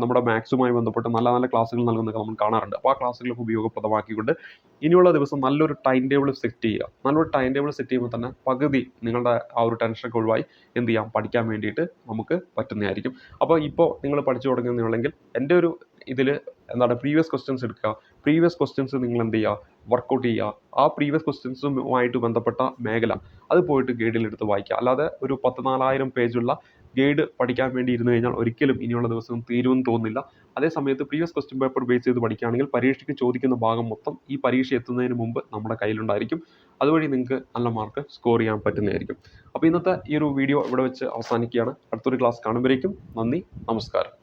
നമ്മുടെ മാത്സുമായി ബന്ധപ്പെട്ട് നല്ല നല്ല ക്ലാസ്സുകൾ നൽകുന്നതൊക്കെ നമ്മൾ കാണാറുണ്ട്. അപ്പോൾ ആ ക്ലാസ്സുകളൊക്കെ ഉപയോഗപ്രദമാക്കിക്കൊണ്ട് ഇനിയുള്ള ദിവസം നല്ലൊരു ടൈം ടേബിൾ സെറ്റ് ചെയ്യുക. നല്ലൊരു ടൈം ടേബിൾ സെറ്റ് ചെയ്യുമ്പോൾ തന്നെ പകുതി നിങ്ങളുടെ ആ ഒരു ടെൻഷനൊക്കെ ഒഴിവായി എന്ത് ചെയ്യാം, പഠിക്കാൻ വേണ്ടിയിട്ട് നമുക്ക് പറ്റുന്നതായിരിക്കും. അപ്പോൾ ഇപ്പോൾ നിങ്ങൾ പഠിച്ചു തുടങ്ങുന്നുണ്ടെങ്കിൽ എൻ്റെ ഒരു ഇതിൽ എന്താണ്, പ്രീവിയസ് ക്വസ്റ്റ്യൻസ് എടുക്കുക. പ്രീവിയസ് ക്വസ്റ്റ്യൻസ് നിങ്ങൾ എന്ത് ചെയ്യുക, വർക്കൗട്ട് ചെയ്യുക. ആ പ്രീവിയസ് ക്വസ്റ്റ്യൻസുമായിട്ട് ബന്ധപ്പെട്ട മേഖല അത് പോയിട്ട് ഗൈഡിലെടുത്ത് വായിക്കുക. അല്ലാതെ ഒരു 14,000 പേജുള്ള ഗൈഡ് പഠിക്കാൻ വേണ്ടി ഇരുന്ന് കഴിഞ്ഞാൽ ഒരിക്കലും ഇനിയുള്ള ദിവസം തീരുമെന്ന് തോന്നുന്നില്ല. അതേ സമയത്ത് പ്രീവിയസ് ക്വസ്റ്റ്യൻ പേപ്പർ ബേസ് ചെയ്ത് പഠിക്കുകയാണെങ്കിൽ പരീക്ഷയ്ക്ക് ചോദിക്കുന്ന ഭാഗം മൊത്തം ഈ പരീക്ഷ എത്തുന്നതിന് മുമ്പ് നമ്മുടെ കയ്യിലുണ്ടായിരിക്കും. അതുവഴി നിങ്ങൾക്ക് നല്ല മാർക്ക് സ്കോർ ചെയ്യാൻ പറ്റുന്നതായിരിക്കും. അപ്പോൾ ഇന്നത്തെ ഈ ഒരു വീഡിയോ ഇവിടെ വെച്ച് അവസാനിക്കുകയാണ്. അടുത്തൊരു ക്ലാസ് കാണുമ്പോഴേക്കും നന്ദി, നമസ്കാരം.